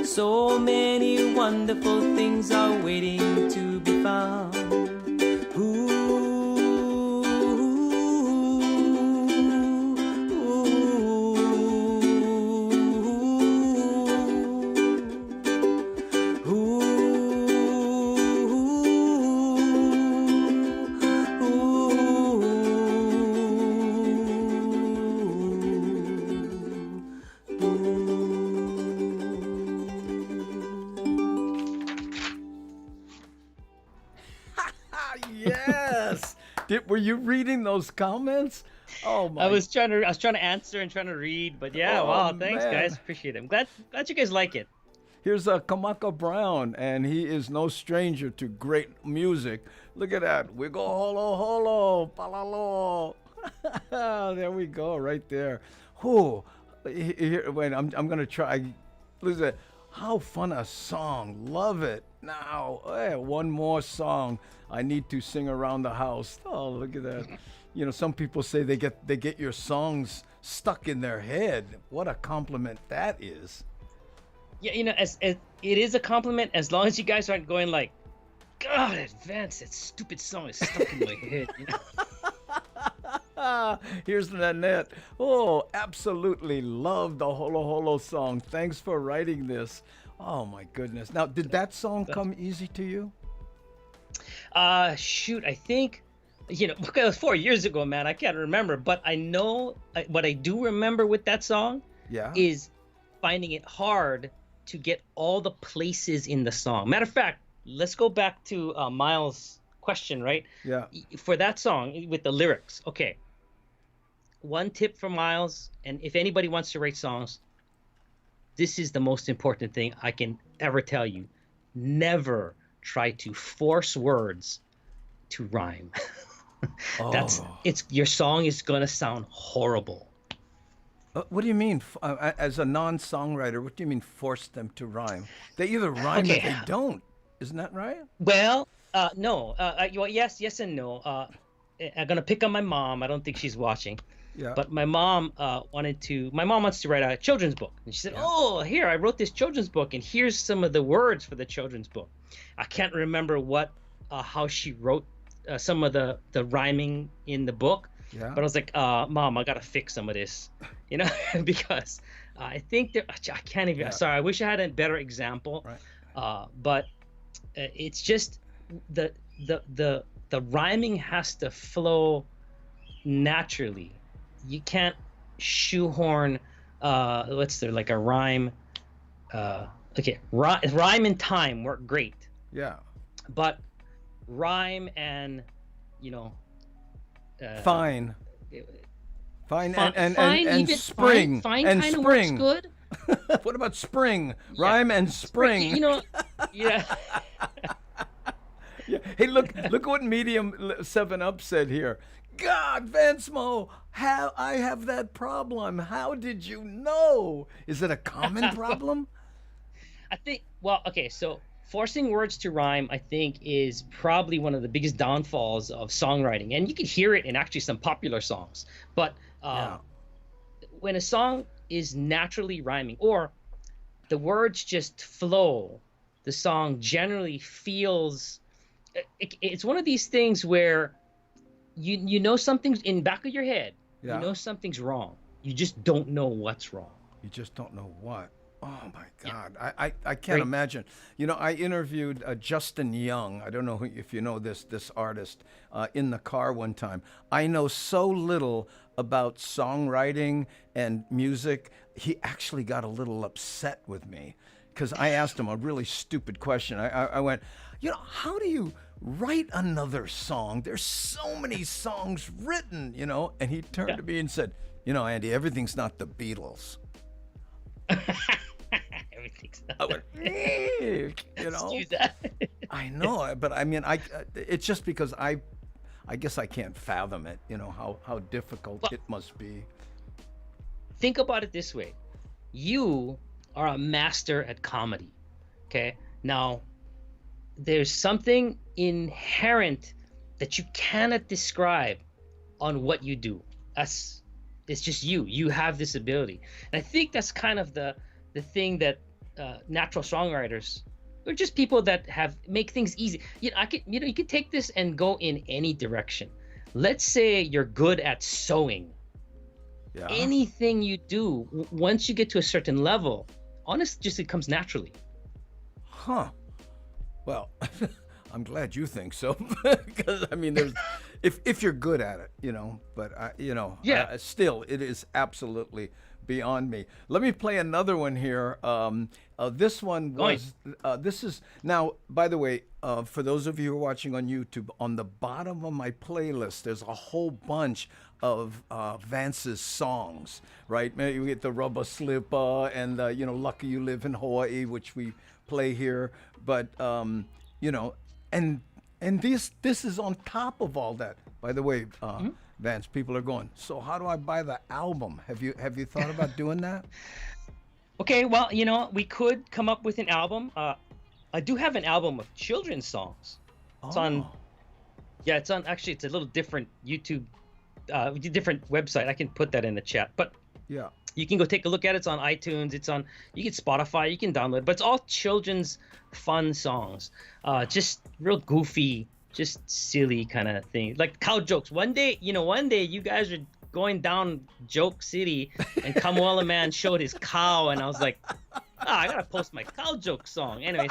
So many wonderful things are waiting to be found. Ooh, Yes. Were you reading those comments? Oh my! I was trying to answer and trying to read, but yeah, Oh, wow, thanks man. guys, appreciate it. I'm glad you guys like it. Here's Kamaka Brown, and he is no stranger to great music. Look at that. We go holo holo, palalo. There we go, right there. Whew. Here, wait, I'm going to try. Listen, how fun a song. Love it. Now, one more song I need to sing around the house. Oh, look at that. You know, some people say they get your songs stuck in their head. What a compliment that is. Yeah, you know, as it is a compliment as long as you guys aren't going like, God, Vance, that stupid song is stuck in my head. You know? Here's Nanette. Oh, absolutely love the Holo Holo song. Thanks for writing this. Oh my goodness. Now, did that song come easy to you? Shoot, I think, you know, it was 4 years ago, man. I can't remember, but I know what I do remember with that song is finding it hard to get all the places in the song. Matter of fact, let's go back to Miles' question, right? Yeah. For that song with the lyrics. Okay. One tip for Miles, and if anybody wants to write songs, this is the most important thing I can ever tell you. Never try to force words to rhyme. Your song is gonna sound horrible. What do you mean? As a non-songwriter, what do you mean force them to rhyme? They either rhyme or they don't. Isn't that right? Well, no. Well, yes and no. I'm gonna pick on my mom. I don't think she's watching. Yeah. But my mom wants to write a children's book. And she said, "Oh, here, I wrote this children's book, and here's some of the words for the children's book." I can't remember how she wrote some of the rhyming in the book. Yeah. But I was like, Mom, I gotta fix some of this, you know, because I think there. I can't even. Yeah. Sorry, I wish I had a better example. Right. But it's just the the rhyming has to flow naturally. You can't shoehorn. What's there like a rhyme? Okay, rhyme and time work great, Yeah. but rhyme and you know. Fine. Fine Fine, and even spring fine and kind of works spring. good. What about spring? Rhyme and spring. You know, yeah. Yeah. Hey, look what Medium 7 Up said here. God, Vance Mo, I have that problem. How did you know? Is it a common problem? I think, well, okay, so forcing words to rhyme, I think, is probably one of the biggest downfalls of songwriting. And you can hear it in actually some popular songs. But Yeah. when a song is naturally rhyming, or the words just flow, the song generally feels. It's one of these things where you know something's in back of your head. Yeah. You know something's wrong. You just don't know what's wrong. You just don't know what. Oh my Yeah. God, I can't Great. imagine. You know, I interviewed Justin Young. I don't know if you know this artist in the car one time. I know so little about songwriting and music. He actually got a little upset with me because I asked him a really stupid question. I went, you know, how do you write another song? There's so many songs written, you know. And he turned to me and said, you know, Andy, everything's not the Beatles. Everything's I went, you know. do that. I know, but I mean, it's just because I guess I can't fathom it. You know how difficult it must be. Think about it this way: you are a master at comedy. Okay, now there's something inherent that you cannot describe on what you do. It's just you. You have this ability, and I think that's kind of the thing that natural songwriters, or just people that make things easy. You know, you could take this and go in any direction. Let's say you're good at sewing. Yeah. Anything you do, once you get to a certain level, honestly, just it comes naturally. Huh. Well, I'm glad you think so, because I mean, there's if you're good at it, you know. But Yeah. still, it is absolutely beyond me. Let me play another one here. This one was. This is now. By the way, for those of you who are watching on YouTube, on the bottom of my playlist, there's a whole bunch of Vance's songs. Right? Maybe you get the Rubber Slipper and Lucky You Live in Hawaii, which we play here. But and this is on top of all that. By the way, Vance, people are going, so how do I buy the album? Have you thought about doing that? Okay, well, we could come up with an album. I do have an album of children's songs. It's on. Yeah, it's on. Actually, it's a little different YouTube, different website. I can put that in the chat. But Yeah. you can go take a look at it. It's on iTunes. It's on. You can Spotify. You can download it. But it's all children's fun songs. Just real goofy, just silly kind of thing, like cow jokes. One day you guys are going down Joke City, and Kamuela Man showed his cow, and I was like, I gotta post my cow joke song. Anyway,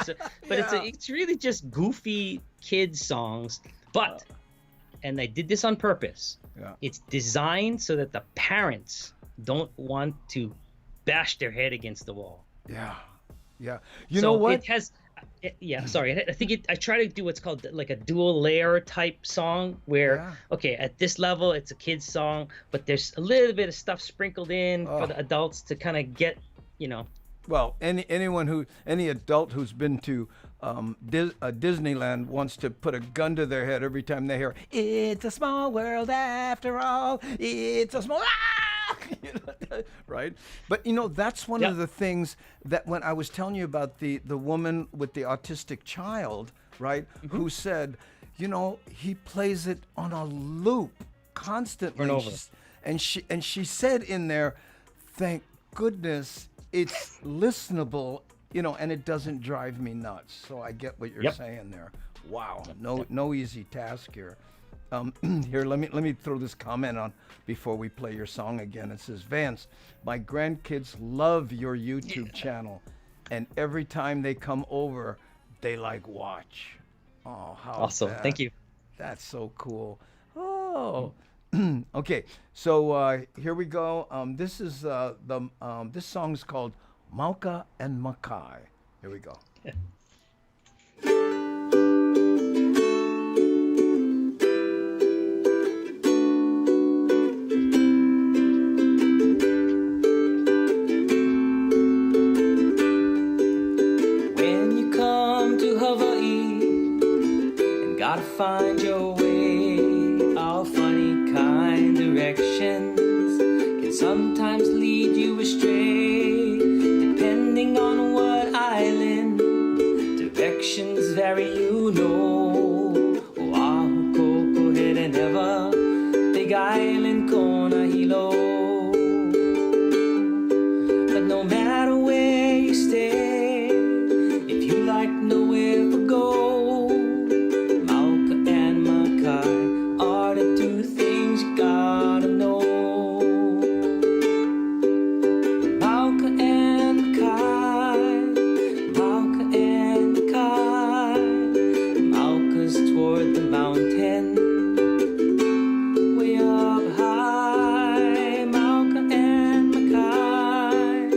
but it's really just goofy kids songs. But and I did this on purpose. Yeah. It's designed so that the parents don't want to bash their head against the wall. Yeah. Yeah. You know what? It has. Yeah, sorry. I think I try to do what's called like a dual layer type song where, okay, at this level it's a kid's song, but there's a little bit of stuff sprinkled in for the adults to kind of get, Well, any adult who's been to Disneyland wants to put a gun to their head every time they hear "It's a small world after all. It's a small." Right? But that's one of the things that when I was telling you about the woman with the autistic child, right, who said, he plays it on a loop constantly, Over and over. and she said in there, thank goodness it's listenable, and it doesn't drive me nuts. So I get what you're saying there. Wow, no easy task here. Here, let me throw this comment on before we play your song again. It says, Vance, my grandkids love your YouTube channel, and every time they come over, they like watch. Oh, how Awesome. Thank you. That's so cool. Oh, okay. So here we go. This is this song is called Mauka and Makai. Here we go. When you come to Hawaii and gotta find your way, all funny kind directions can sometimes lead you astray, depending on what island. Directions vary, you know. Oahu, Koko, Head, and Ever, Big Island, Kona, Hilo. But no matter where you stay, if you like nowhere to go, Mauka and Makai are the two things you gotta know. Mauka and Makai, Mauka and Makai. Mauka's toward the mountain, way up high. Mauka and Makai,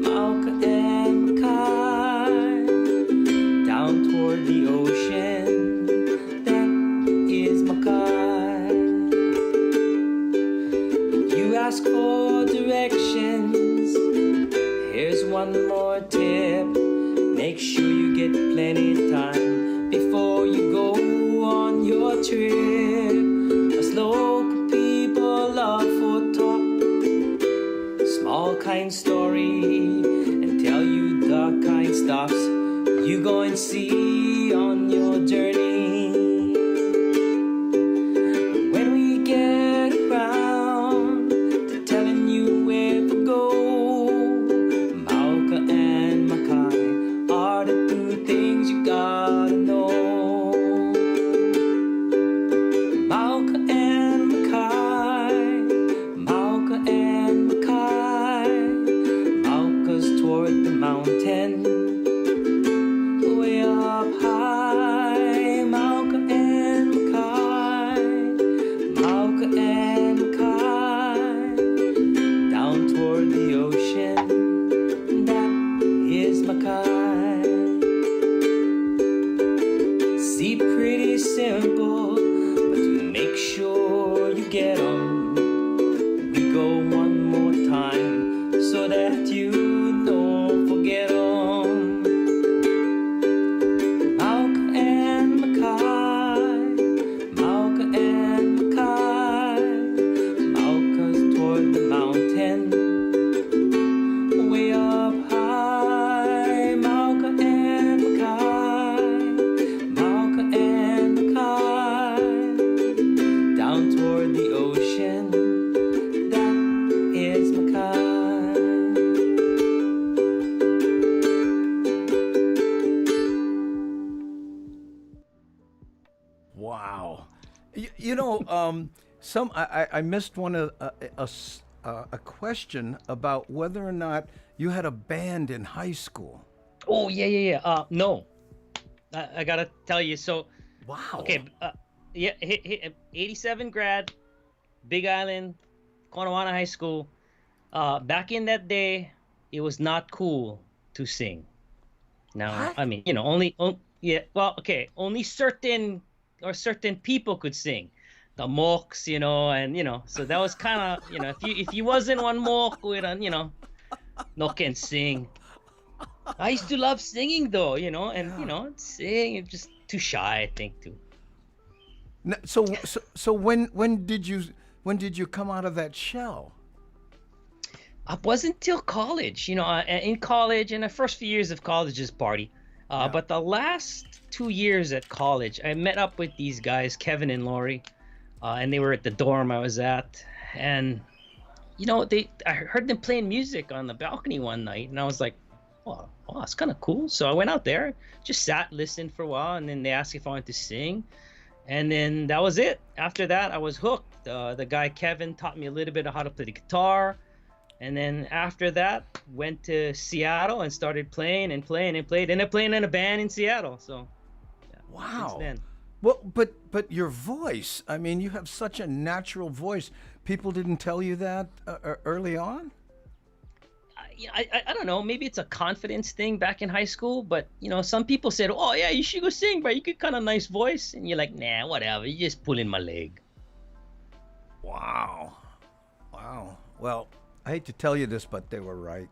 Mauka and Makai. Down toward the ocean, that is Makai. If you ask for directions, here's one more tip. Make sure you get plenty of time before you go on your trip. Us local people love for talk, small kind story, and tell you the kind stuffs you go and see on your journey. When we get around to telling you where to go, Mauka and Makai are the two things you gotta know. Mauka and Makai, Mauka and Makai. Mauka's toward the mountain, way up high. Mauka and Makai, Mauka and Makai. Down toward the ocean, that is Makai. See, pretty simple, but to make sure you get 'em, we go one more time so that you don't forget 'em. Mauka and Makai, Mauka and Makai. Mauka's toward the mountain, way up high. Mauka and Makai, Mauka and Makai. Down toward the ocean, that is Makai. Wow. You know, I missed one of a question about whether or not you had a band in high school. Oh, yeah. No, I gotta tell you. So, Wow. okay, yeah, 87 grad, Big Island, Conawana High School. Back in that day, it was not cool to sing. Now, What? I mean, yeah, well, okay, only certain people could sing. The mocks, and so that was kind of, if you wasn't one mock with no can sing. I used to love singing though, and sing, it's just too shy, I think, too. So when did you come out of that shell? It wasn't till college, in college, in the first few years of college, just party. But the last 2 years at college, I met up with these guys, Kevin and Lori, and they were at the dorm I was at. And, I heard them playing music on the balcony one night, and I was like, oh, wow, it's kind of cool. So I went out there, just sat, listened for a while, and then they asked if I wanted to sing. And then that was it. After that, I was hooked. The guy Kevin taught me a little bit of how to play the guitar. And then after that, went to Seattle and started playing and playing and played. Ended up playing in a band in Seattle. So, yeah, Wow. since then. Well, but your voice, I mean, you have such a natural voice. People didn't tell you that early on? I don't know. Maybe it's a confidence thing back in high school. But, some people said, oh, yeah, you should go sing, bro. You got kind of nice voice. And you're like, nah, whatever. You just pulling my leg. Wow. Wow. Well, I hate to tell you this, but they were right.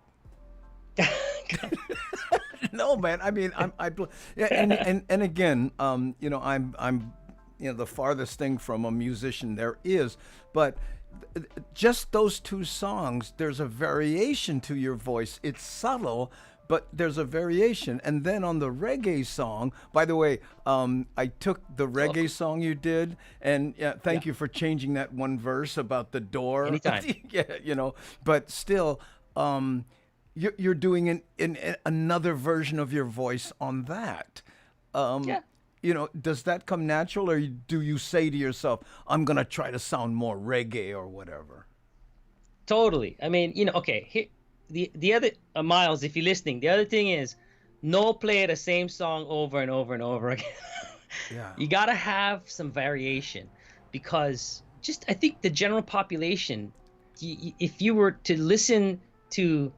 No, man. I mean, yeah, and again, I'm the farthest thing from a musician there is, but just those two songs, there's a variation to your voice. It's subtle, but there's a variation. And then on the reggae song, by the way, I took the reggae song you did, and thank you for changing that one verse about the door. Anytime. Yeah, but still, you're doing another version of your voice on that. Yeah. Does that come natural, or do you say to yourself, I'm going to try to sound more reggae or whatever? Totally. I mean, okay, here, the other, Miles, if you're listening, the other thing is no play the same song over and over and over again. Yeah. You got to have some variation, because I think the general population, if you were to listen to,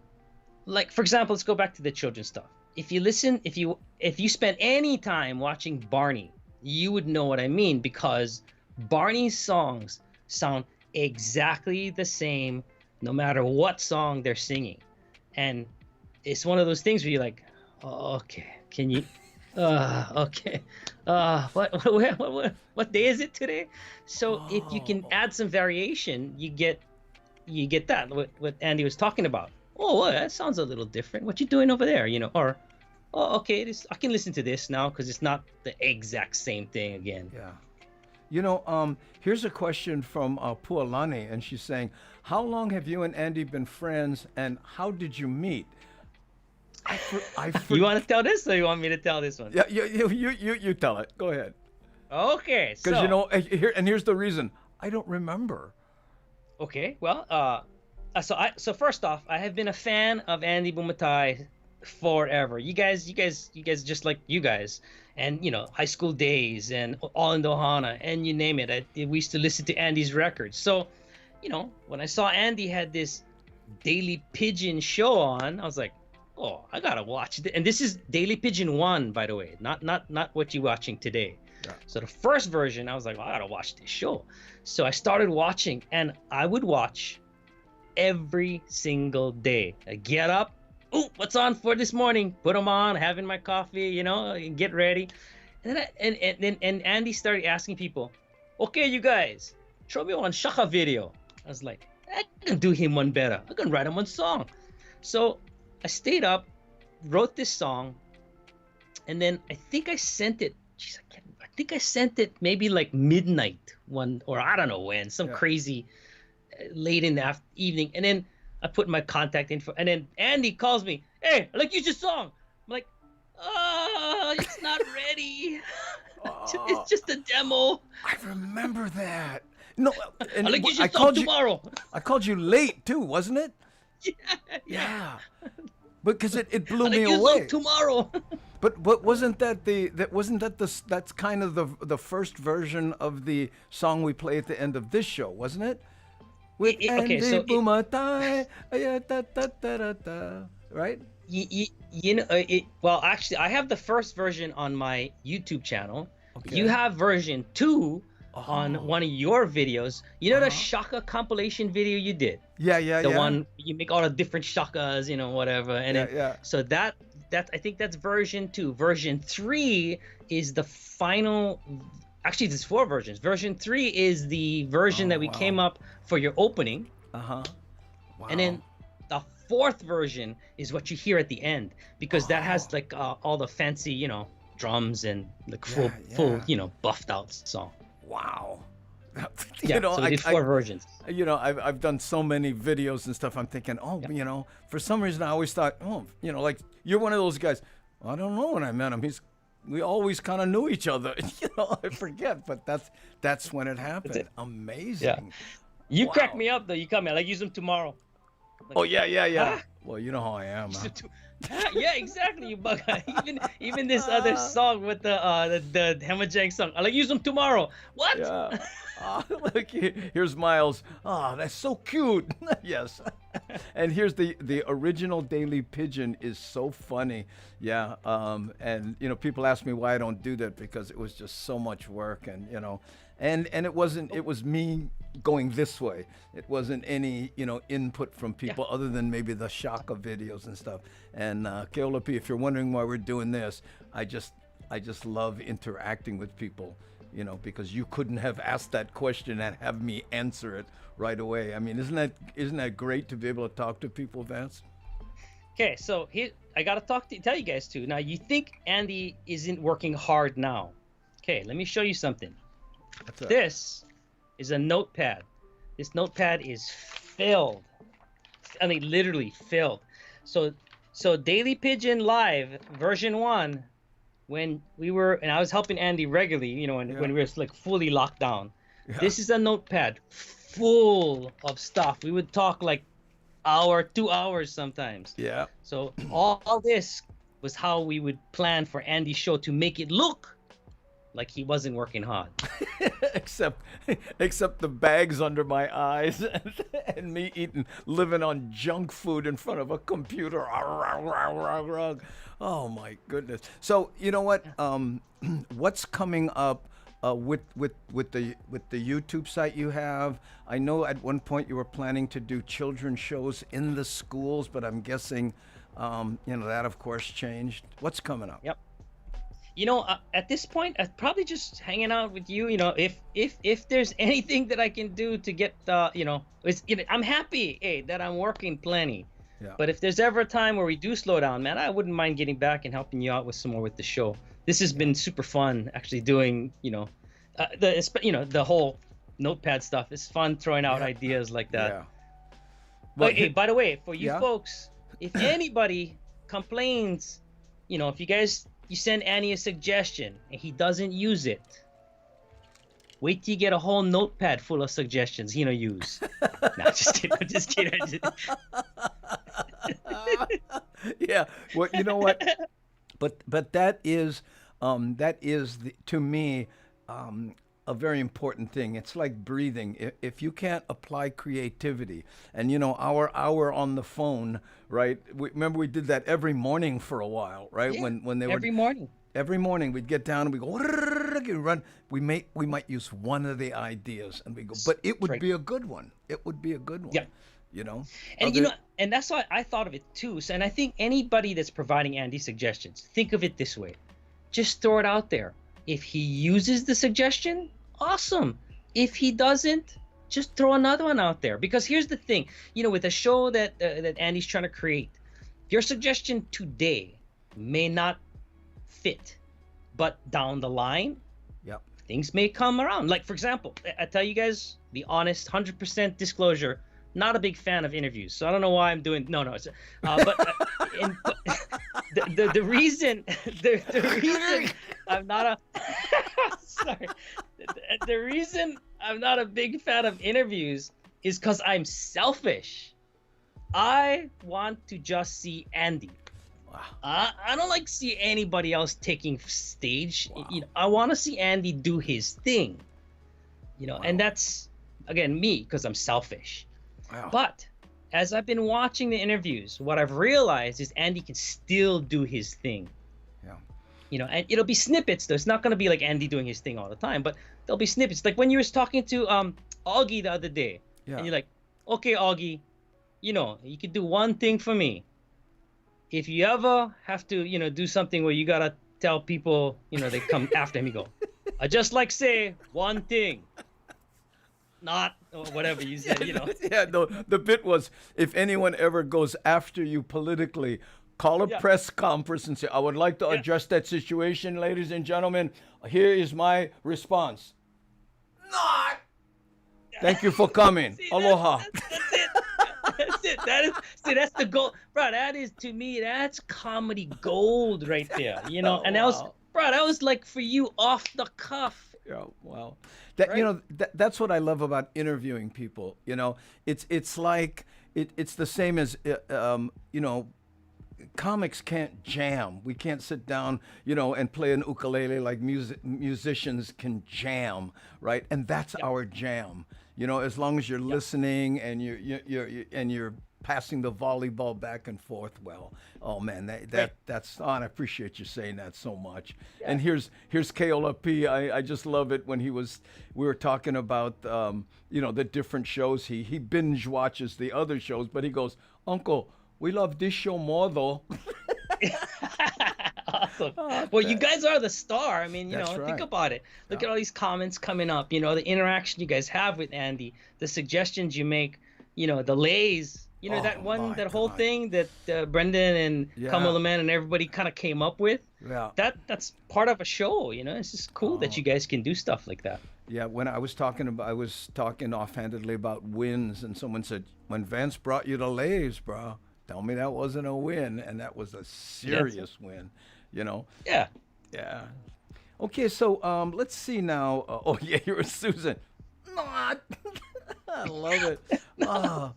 like, for example, let's go back to the children's stuff. If you spent any time watching Barney, you would know what I mean, because Barney's songs sound exactly the same no matter what song they're singing. And it's one of those things where you're like, oh, okay, can you okay. What day is it today? So if you can add some variation, you get that, what Andy was talking about. Oh, well, that sounds a little different. What you doing over there? Or, oh, okay, I can listen to this now because it's not the exact same thing again. Yeah. Here's a question from Pualani, and she's saying, how long have you and Andy been friends, and how did you meet? You want to tell this, or you want me to tell this one? Yeah, you tell it. Go ahead. Okay, so. Because, here's the reason. I don't remember. Okay, well, so first off, I have been a fan of Andy Bumatai forever. You guys just like you guys, and high school days and All in Dohana and you name it. We used to listen to Andy's records. So, when I saw Andy had this Daily Pidgin show on, I was like, oh, I gotta watch it. And this is Daily Pidgin 1, by the way, not what you're watching today. Yeah. So the first version, I was like, well, I gotta watch this show. So I started watching, and I would watch every single day. I get up, oh, what's on for this morning? Put them on, having my coffee, get ready. And then and Andy started asking people, okay, you guys, show me one Shaka video. I was like, I can do him one better. I can write him one song. So I stayed up, wrote this song, and then I think I sent it. Geez, I think I sent it maybe like midnight one, or I don't know when, some crazy late in the evening. And then I put my contact info, and then Andy calls me, hey, I like use your song. I'm like, oh, it's not ready. It's just a demo. I remember that. No, and I like use your song tomorrow. I called you late too, wasn't it? Yeah. Because it blew me use away. Tomorrow. But wasn't that that's kind of the first version of the song we play at the end of this show, wasn't it? With Andy Bumatai, right? Well, actually, I have the first version on my YouTube channel. Okay. You have version 2 on one of your videos. The Shaka compilation video you did? Yeah. The one you make all the different Shakas, whatever. And so that I think that's version 2. Version 3 is the final. Actually, there's 4 versions. Version 3 is the version that we came up for your opening. Wow. And then the 4th version is what you hear at the end, because that has like all the fancy, drums and like full, buffed out song. Wow. So we did 4 versions. I've done so many videos and stuff. I'm thinking, for some reason I always thought, like you're one of those guys. I don't know when I met him. we always kind of knew each other. I forget, but that's when it happened. it. Amazing. Yeah. You crack Wow. me up though. You come here, like use them tomorrow. Like, Oh yeah. huh? Well, you know how I am. Huh? Yeah, exactly, you bug. Even this other song with the Hamajang song. I like use them tomorrow. What? Yeah. Look, here's Miles. That's so cute. Yes. And here's the original Daily Pigeon is so funny. Yeah. And people ask me why I don't do that, because it was just so much work, and and it was me going this way. It wasn't any input from people other than maybe the Shaka videos and stuff. And Keolapi, if you're wondering why we're doing this, I just love interacting with people, because you couldn't have asked that question and have me answer it right away. I mean, isn't that great to be able to talk to people, Vance? Okay, so here I gotta tell you guys too. Now you think Andy isn't working hard now? Okay, let me show you something. What's up? This is a notepad. This notepad is filled. I mean, literally filled. So Daily Pigeon Live version 1, when I was helping Andy regularly, when we were like fully locked down. Yeah. This is a notepad full of stuff. We would talk like 2 hours sometimes. Yeah. So all this was how we would plan for Andy's show to make it look like he wasn't working hard. except the bags under my eyes and me living on junk food in front of a computer. Oh my goodness. So you know what? What's coming up with the YouTube site you have? I know at one point you were planning to do children's shows in the schools, but I'm guessing that of course changed. What's coming up? Yep. At this point, I'm probably just hanging out with you. If there's anything that I can do to get I'm happy, that I'm working plenty. Yeah. But if there's ever a time where we do slow down, man, I wouldn't mind getting back and helping you out with some more with the show. This has been super fun, actually doing, the whole notepad stuff. It's fun throwing out ideas like that. Yeah. But hey, by the way, for you Yeah. folks, if anybody complains, if you send Annie a suggestion and he doesn't use it, wait till you get a whole notepad full of suggestions he'll use. No, just kidding. I'm just kidding. Yeah. Well, you know what? But that is to me a very important thing. It's like breathing. If you can't apply creativity, and our hour on the phone, right? Remember we did that every morning for a while, right? Yeah, when they every morning. Every morning we'd get down and we go run. We might use one of the ideas and we go, but it would be a good one. It would be a good one. Yeah. And and that's why I thought of it too. So, and I think anybody that's providing Andy suggestions, think of it this way: just throw it out there. If he uses the suggestion, awesome. If he doesn't, just throw another one out there. Because here's the thing, with a show that Andy's trying to create, your suggestion today may not fit, but down the line, things may come around. Like, for example, I tell you guys the honest 100% disclosure, not a big fan of interviews. So I don't know why I'm doing, but the reason I'm not a, sorry, the reason I'm not a big fan of interviews is because I'm selfish. I want to just see Andy. Wow. I don't like to see anybody else taking stage. Wow. I want to see Andy do his thing. Wow. And that's, again, me, because I'm selfish. Wow. But as I've been watching the interviews, what I've realized is Andy can still do his thing. Yeah. And it'll be snippets, though. It's not going to be like Andy doing his thing all the time, but there'll be snippets. Like when you were talking to Augie the other day, and you're like, okay, Augie, you could do one thing for me. If you ever have to, do something where you got to tell people, they come after him, you go, I just like say one thing. Not or whatever you said, Yeah, no, the bit was, if anyone ever goes after you politically, call a press conference and say, I would like to address that situation, ladies and gentlemen. Here is my response. Not. Thank you for coming. Aloha. That's it. That's the goal, bro. That is, to me, that's comedy gold right there. And bro, that was like for you off the cuff. Yeah, well, that Right? that's what I love about interviewing people. It's like it's the same as comics can't jam. We can't sit down, and play an ukulele like musicians can jam, right? And that's our jam. As long as you're listening and you're passing the volleyball back and forth well. Oh man, that's I appreciate you saying that so much. Yeah. And here's Keola P. I just love it when we were talking about the different shows. He binge watches the other shows, but he goes, "Uncle, we love this show more though." Awesome. Well, you guys are the star. I mean, That's think right. about it. Look at all these comments coming up. The interaction you guys have with Andy, the suggestions you make. The lays. Oh, that whole God. thing that Brendan and Yeah. Kamala Man and everybody kind of came up with. Yeah. That's part of a show. It's just cool that you guys can do stuff like that. Yeah, when I was talking offhandedly about wins, and someone said, "When Vance brought you the Lays, bro, tell me that wasn't a win," and that was a serious win, Yeah. Yeah. Okay, so let's see now. Oh yeah, you're a Susan. Not. I love it. Oh,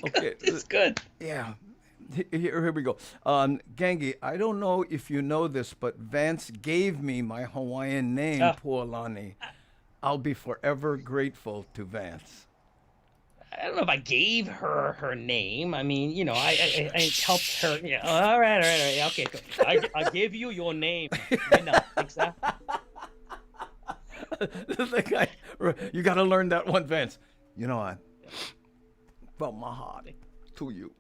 okay. It's good. Yeah. Here we go. Gangi, I don't know if you know this, but Vance gave me my Hawaiian name, Pualani. I'll be forever grateful to Vance. I don't know if I gave her name. I mean, I helped her. Yeah. All right. Yeah, okay. Good. I gave you your name. No, thanks, that. The guy, you got to learn that one, Vance. You know what? From my heart to you.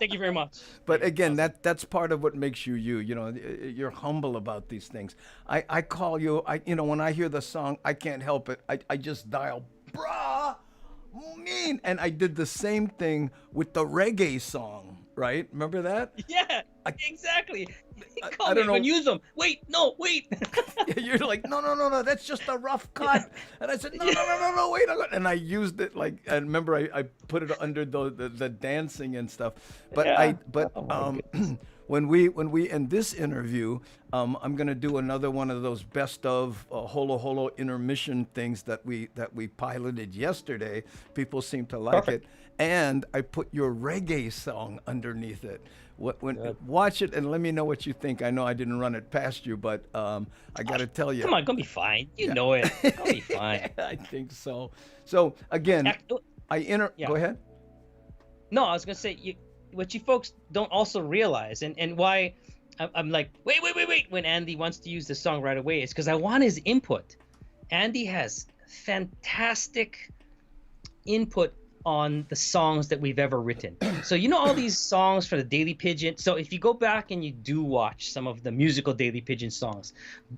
Thank you very much. But again, that's part of what makes you you. You're humble about these things. I call you. When I hear the song, I can't help it. I just dial, brah, mean. And I did the same thing with the reggae song. Right? Remember that? Yeah, exactly. He I called don't me, know. use them. Wait, no, wait. You're like, no, that's just a rough cut. And I said, no, wait. And I used it I remember I put it under the dancing and stuff. But Oh, when we end this interview, I'm gonna do another one of those best of holo holo intermission things that we piloted yesterday. People seem to like it, and I put your reggae song underneath it. Watch it and let me know what you think. I know I didn't run it past you, but I got to tell you. Come on, gonna be fine. You know it. Gonna be fine. I think so. So again, Go ahead. No, I was gonna say what you folks don't also realize, and why I'm like, wait, when Andy wants to use the song right away, is because I want his input. Andy has fantastic input on the songs that we've ever written. So all these songs for the Daily Pigeon. So if you go back and you do watch some of the musical Daily Pigeon songs,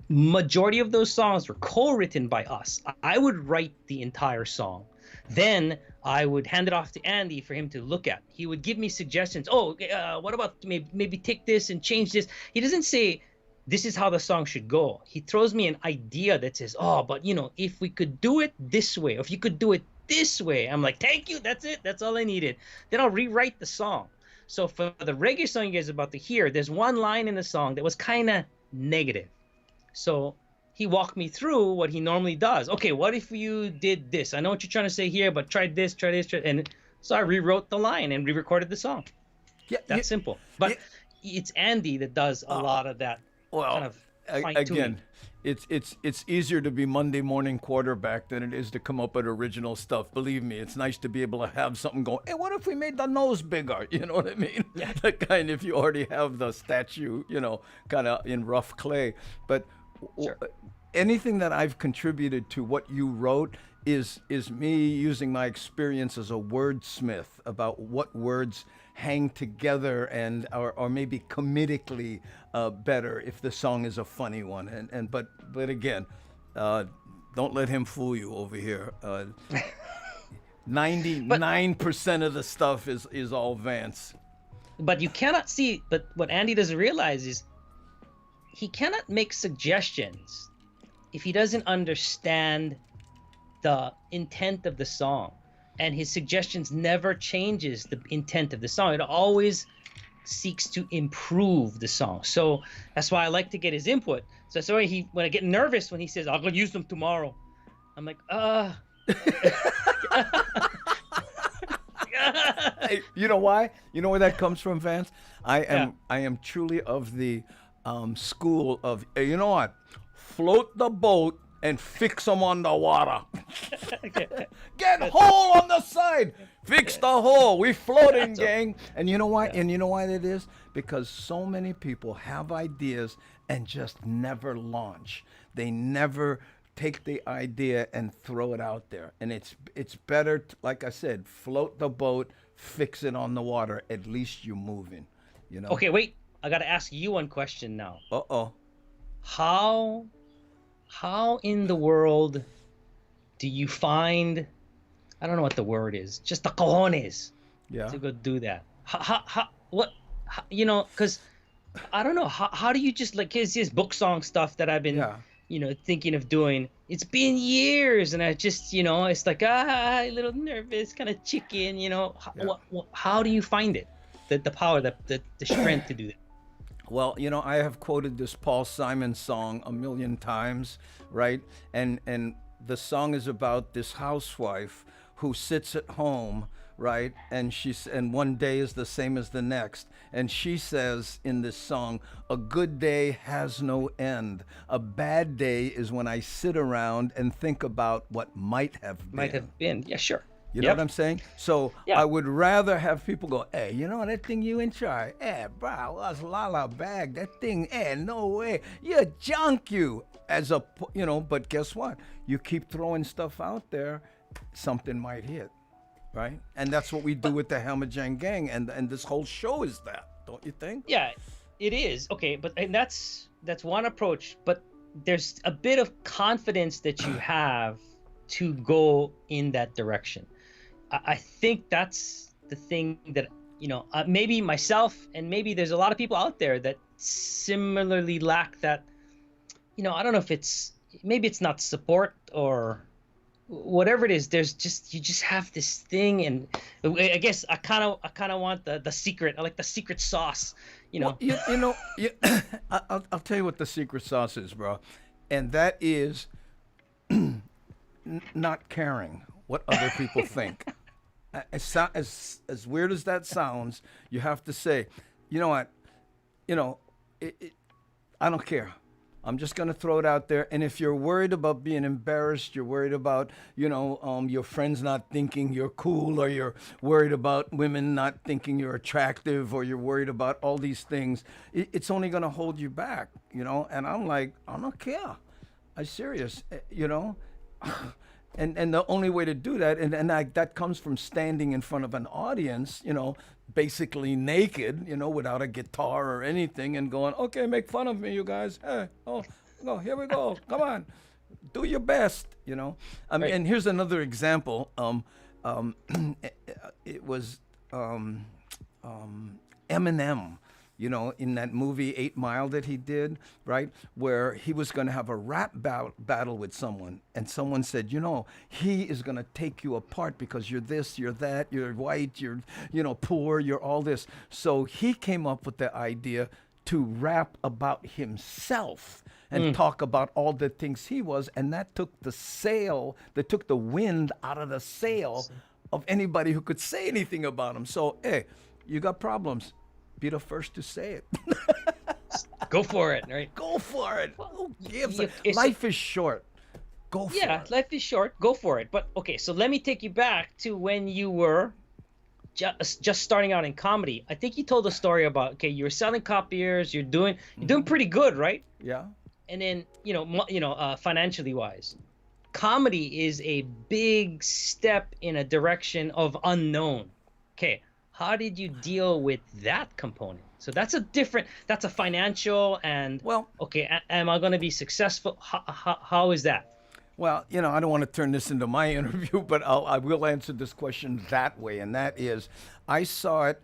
majority of those songs were co-written by us. I would write the entire song. Then I would hand it off to Andy for him to look at. He would give me suggestions. Oh, what about maybe take this and change this? He doesn't say, this is how the song should go. He throws me an idea that says, oh, but if we could do it this way, or if you could do it this way, I'm like, thank you, that's it, that's all I needed. Then I'll rewrite the song. So for the reggae song you guys are about to hear, there's one line in the song that was kind of negative. So he walked me through what he normally does. Okay, what if you did this? I know what you're trying to say here, but try this. And so I rewrote the line and re-recorded the song. Yeah, that's simple. But it's Andy that does a lot of that kind of fine-tuning. Again, it's easier to be Monday morning quarterback than it is to come up with original stuff. Believe me, it's nice to be able to have something going. Hey, what if we made the nose bigger? You know what I mean? Yeah. The kind if you already have the statue, kind of in rough clay. But Sure. anything that I've contributed to what you wrote is me using my experience as a wordsmith about what words hang together and or maybe comedically better if the song is a funny one. But again, don't let him fool you over here. 99% of the stuff is all Vance. But you cannot see. But what Andy doesn't realize is he cannot make suggestions if he doesn't understand the intent of the song, and his suggestions never changes the intent of the song. It always seeks to improve the song. So that's why I like to get his input. So that's why when I get nervous when he says, "I'm gonna use them tomorrow," I'm like, Hey, you know why? You know where that comes from, Vance? I am truly of the school of, hey, you know what? Float the boat and fix them on the water. Get hole on the side. Fix the hole. We floating, gang. And you know why? And you know why that is? Because so many people have ideas and just never launch. They never take the idea and throw it out there. And it's better, like I said, float the boat, fix it on the water. At least you're moving, you know? Okay, wait. I got to ask you one question now. Uh-oh. How in the world do you find, I don't know what the word is, just the cojones to go do that? Because I don't know, how do you just, like, it's this book song stuff that I've been, thinking of doing. It's been years, and I just, it's like, a little nervous, kind of chicken, how do you find it? The power, the strength to do that? Well, I have quoted this Paul Simon song a million times, right? And the song is about this housewife who sits at home, right? And one day is the same as the next. And she says in this song, "A good day has no end. A bad day is when I sit around and think about what might have been." Might have been. Yeah, sure. You know what I'm saying? So I would rather have people go, "Hey, you know that thing you in charge? Hey, bro, that's Lala bag. That thing, hey, no way. You're junk, you." But guess what? You keep throwing stuff out there, something might hit, right? And that's what we do with the Hamajang Gang, and this whole show is that, don't you think? Yeah, it is. Okay, and that's one approach, but there's a bit of confidence that you have to go in that direction. I think that's the thing that, maybe myself and maybe there's a lot of people out there that similarly lack that, I don't know if maybe it's not support or whatever it is. You just have this thing, and I guess I kind of want the secret. I like the secret sauce, Well, I'll tell you what the secret sauce is, bro. And that is not caring what other people think. As weird as that sounds, you have to say, you know what, I don't care. I'm just going to throw it out there. And if you're worried about being embarrassed, you're worried about, your friends not thinking you're cool, or you're worried about women not thinking you're attractive, or you're worried about all these things, it's only going to hold you back, And I'm like, I don't care. I'm serious, And the only way to do that, that comes from standing in front of an audience, basically naked, without a guitar or anything, and going, "Okay, make fun of me, you guys. Hey, no, here we go. Come on, do your best." Right. And here's another example. It was Eminem. In that movie 8 Mile that he did, right, where he was going to have a rap battle with someone, and someone said, he is going to take you apart because you're this, you're that, you're white, you're, poor, you're all this. So he came up with the idea to rap about himself and talk about all the things he was, and that took the wind out of the sail of anybody who could say anything about him. So, hey, you got problems. Be the first to say it. Go for it, right? Go for it. Who gives life is short. Go for it. Yeah, life is short. Go for it. But okay, so let me take you back to when you were just starting out in comedy. I think you told a story about, okay, you were selling copiers. You're doing pretty good, right? Yeah. And then financially wise, comedy is a big step in a direction of unknown. Okay. How did you deal with that component? So that's a financial and, am I going to be successful? How is that? Well, I don't want to turn this into my interview, but I will answer this question that way. And that is, I saw it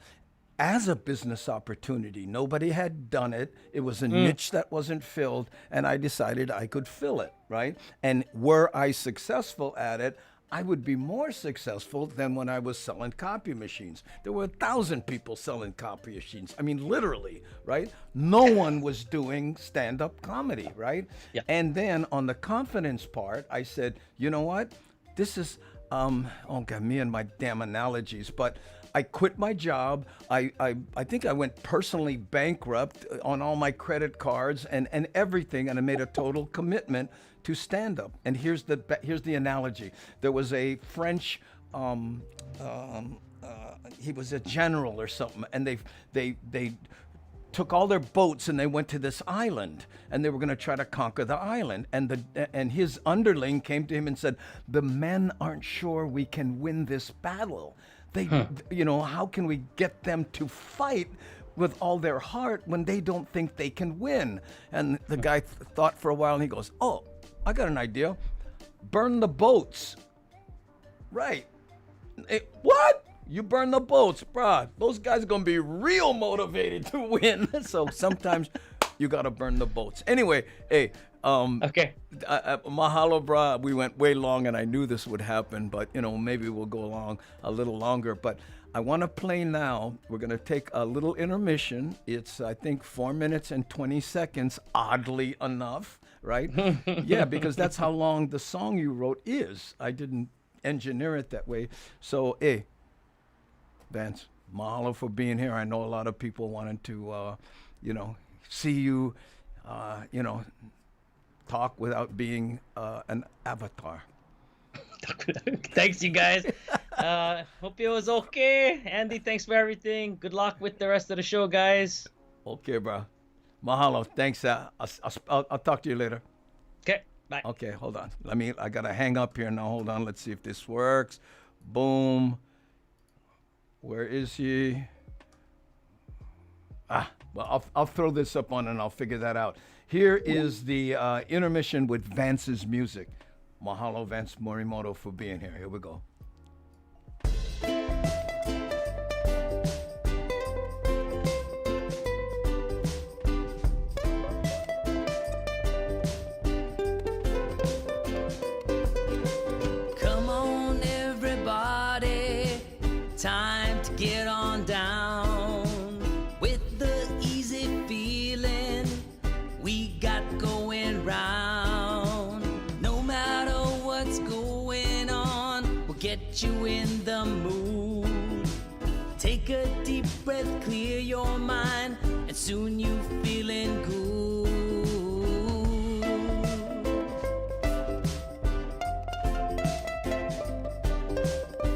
as a business opportunity. Nobody had done it. It was a niche that wasn't filled, and I decided I could fill it, right? And were I successful at it, I would be more successful than when I was selling copy machines. There were 1,000 people selling copy machines. I mean, literally, right? No one was doing stand-up comedy, right? Yeah. And then on the confidence part, I said, you know what? This is, oh God, me and my damn analogies, but I quit my job. I think I went personally bankrupt on all my credit cards and everything, and I made a total commitment to stand up. And here's the analogy. There was a French he was a general or something, and they took all their boats and they went to this island, and they were going to try to conquer the island. And his underling came to him and said, "The men aren't sure we can win this battle. You know, how can we get them to fight with all their heart when they don't think they can win?" And the guy thought for a while, and he goes, "Oh, I got an idea. Burn the boats." Right. What? You burn the boats, bruh. Those guys are going to be real motivated to win. So sometimes you got to burn the boats. Anyway, hey, Okay. mahalo, bruh. We went way long, and I knew this would happen, but, you know, maybe we'll go along a little longer. But I want to play now. We're going to take a little intermission. It's, I think, 4 minutes and 20 seconds, oddly enough, right? Yeah, because that's how long the song you wrote is. I didn't engineer it that way. So, hey, Vance, mahalo for being here. I know a lot of people wanted to, you know, see you, you know, talk without being an avatar. Thanks, you guys. Hope it was okay. Andy, thanks for everything. Good luck with the rest of the show, guys. Okay, bro. Mahalo. Thanks. I'll talk to you later. Okay, bye. Okay, hold on. I gotta hang up here now. Hold on. Let's see if this works. Boom. Where is he? Well, I'll throw this up on and I'll figure that out. Here is the intermission with Vance's music. Mahalo, Vance Morimoto, for being here. Here we go. Come on, everybody, time to get on down with the easy feeling we got going round. No matter what's going on, we'll get you in the mood. Take a deep breath, clear your mind, and soon you feeling good.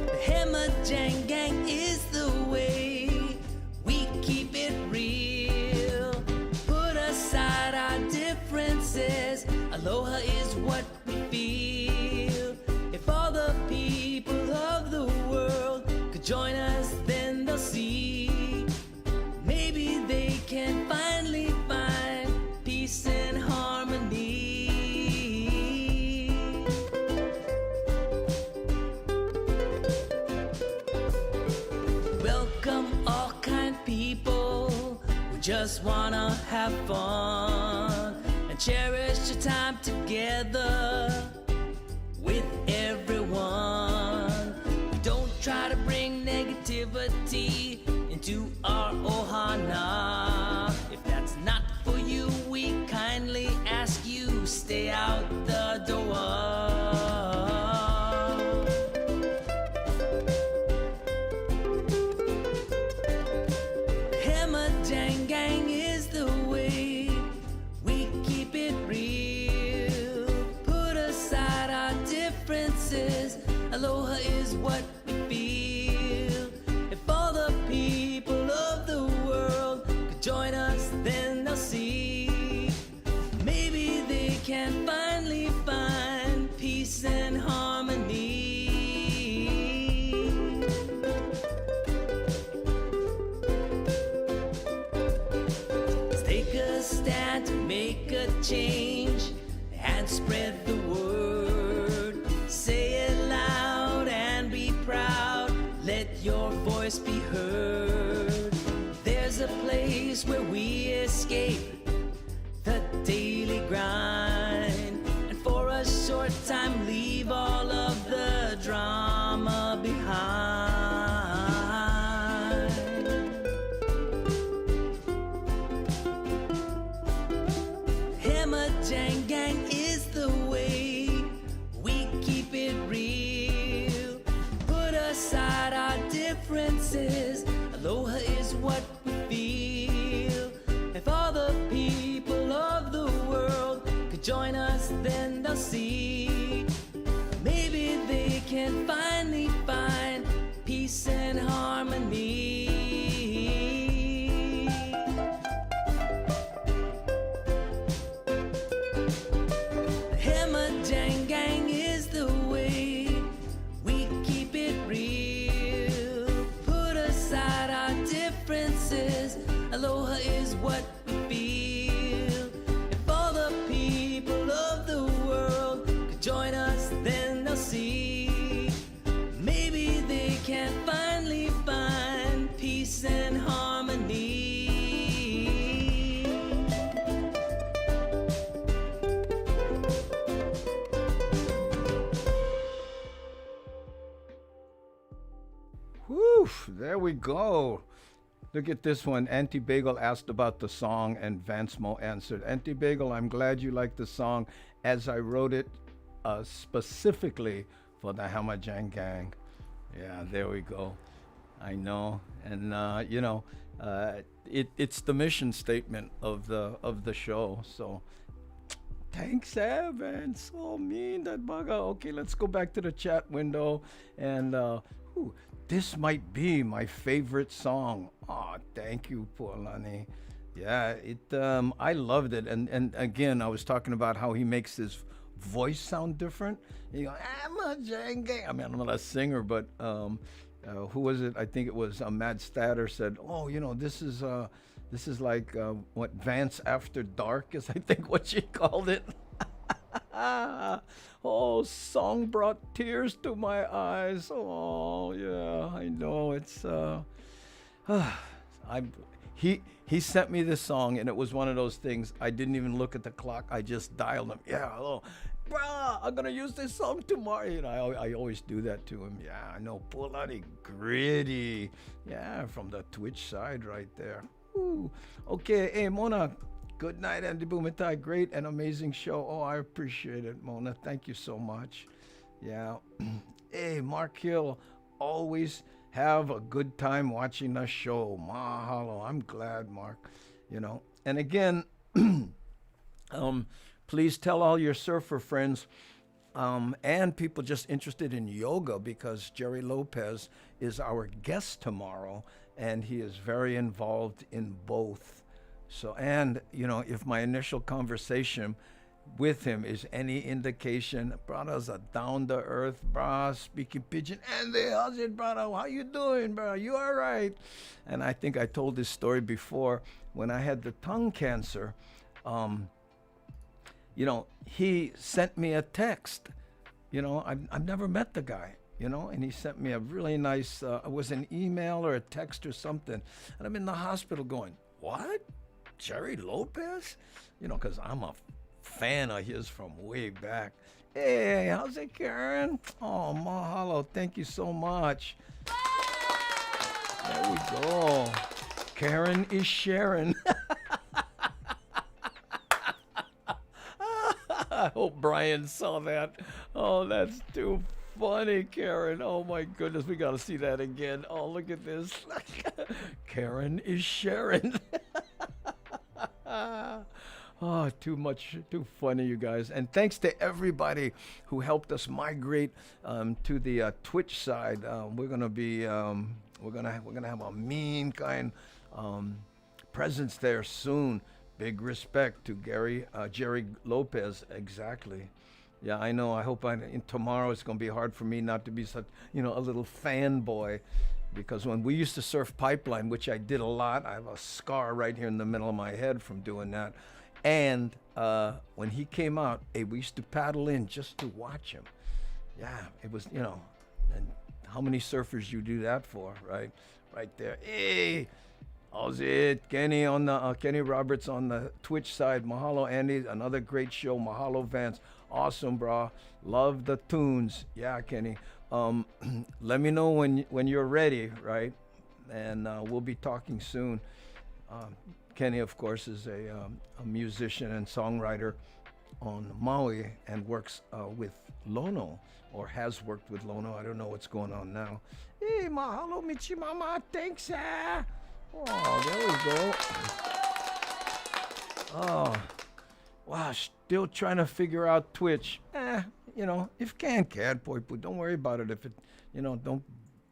The Hammer Jang Gang is the way we keep it real. Put aside our differences, aloha is what we feel. If all the people of the world could join us, then they'll see. Maybe they can finally find peace and harmony. Welcome all kind people who just wanna have fun and cherish your time together with everyone. We don't try to bring negativity into our ohana. If that's not for you, we kindly ask you stay out the door. Hammer Jang Gang is the way we keep it real. Put aside our differences, aloha is what we feel. If all the people of the world could join us, then they'll see. Maybe they can finally find peace and harmony. Let's take a stand to make a change and spread the word. Say it loud and be proud. Let your voice be heard. There's a place where we escape the daily grind, and for a short time leave all of the drive. Jang Gang is the way. We keep it real. Put aside our differences. Aloha is what we feel. If all the people of the world could join us, then they'll see. Maybe they can finally find peace and harmony. The Hamajang Gang is the way. We keep it real. Put aside our differences. Aloha is what we feel. If all the people of the world could join us, then they'll see. Maybe they can finally find peace and harmony. Whew, there we go. Look at this one. Auntie Bagel asked about the song, and Vance Mo answered. Auntie Bagel, I'm glad you like the song, as I wrote it specifically for the Hamajang Gang. Yeah, there we go. I know, and it's the mission statement of the show. So, thanks, Vance. So mean that bugger. Okay, let's go back to the chat window, and this might be my favorite song. Oh, thank you, Pualani. Yeah, I loved it, and again, I was talking about how he makes his voice sound different. You go, I'm a Jang. I mean, I'm not a singer, but who was it? I think it was Mad Statter said, "Oh, this is like what Vance After Dark is." I think what she called it. Oh, song brought tears to my eyes. Oh, yeah, I know. It's he sent me this song, and it was one of those things. I didn't even look at the clock. I just dialed him. Yeah, hello, bruh, I'm gonna use this song tomorrow. I always do that to him. Yeah, I know. Pulani Gritty. Yeah, from the Twitch side right there. Ooh. Okay, hey Mona. Good night, Andy Bumatai. Great and amazing show. Oh, I appreciate it, Mona. Thank you so much. Yeah. Hey, Mark Hill. Always have a good time watching the show. Mahalo. I'm glad, Mark. And again, please tell all your surfer friends and people just interested in yoga, because Jerry Lopez is our guest tomorrow, and he is very involved in both. So, and, if my initial conversation with him is any indication, brother's a down-to-earth, brah, speaking Pidgin. Andy, how's it, brother? How you doing, brother? You all right? And I think I told this story before. When I had the tongue cancer, he sent me a text. I've never met the guy, and he sent me a really nice, it was an email or a text or something. And I'm in the hospital going, what? Jerry Lopez? Because I'm a fan of his from way back. Hey, how's it, Karen? Oh, mahalo. Thank you so much. There we go. Karen is sharing. I hope Brian saw that. Oh, that's too funny, Karen. Oh, my goodness. We got to see that again. Oh, look at this. Karen is sharing. Oh, too funny, you guys. And thanks to everybody who helped us migrate to the Twitch side. We're gonna be we're gonna have a mean kind presence there soon. Big respect to Jerry Lopez. Exactly. Yeah, I know. I hope tomorrow it's gonna be hard for me not to be such a little fanboy. Because when we used to surf Pipeline, which I did a lot, I have a scar right here in the middle of my head from doing that. And when he came out, we used to paddle in just to watch him. Yeah, it was, and how many surfers you do that for, right? Right there. Hey, how's it? Kenny Kenny Roberts on the Twitch side. Mahalo, Andy. Another great show. Mahalo, Vance. Awesome, brah. Love the tunes. Yeah, Kenny. Let me know when you're ready, right? And we'll be talking soon. Kenny, of course, is a musician and songwriter. on Maui and works with Lono, or has worked with Lono. I don't know what's going on now. Hey, mahalo, Michi Mama. Thanks, Oh, there we go. Oh, wow. Still trying to figure out Twitch. If can, boy, but don't worry about it. If it, don't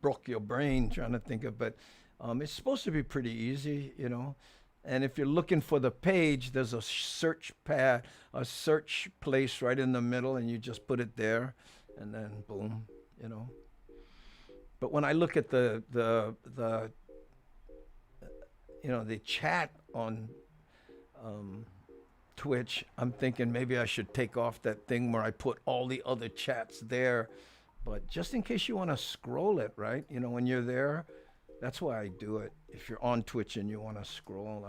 broke your brain trying to think of. But it's supposed to be pretty easy, And if you're looking for the page, there's a search place right in the middle, and you just put it there, and then boom, But when I look at the chat on Twitch, I'm thinking maybe I should take off that thing where I put all the other chats there. But just in case you want to scroll it, right? When you're there, that's why I do it. If you're on Twitch and you want to scroll,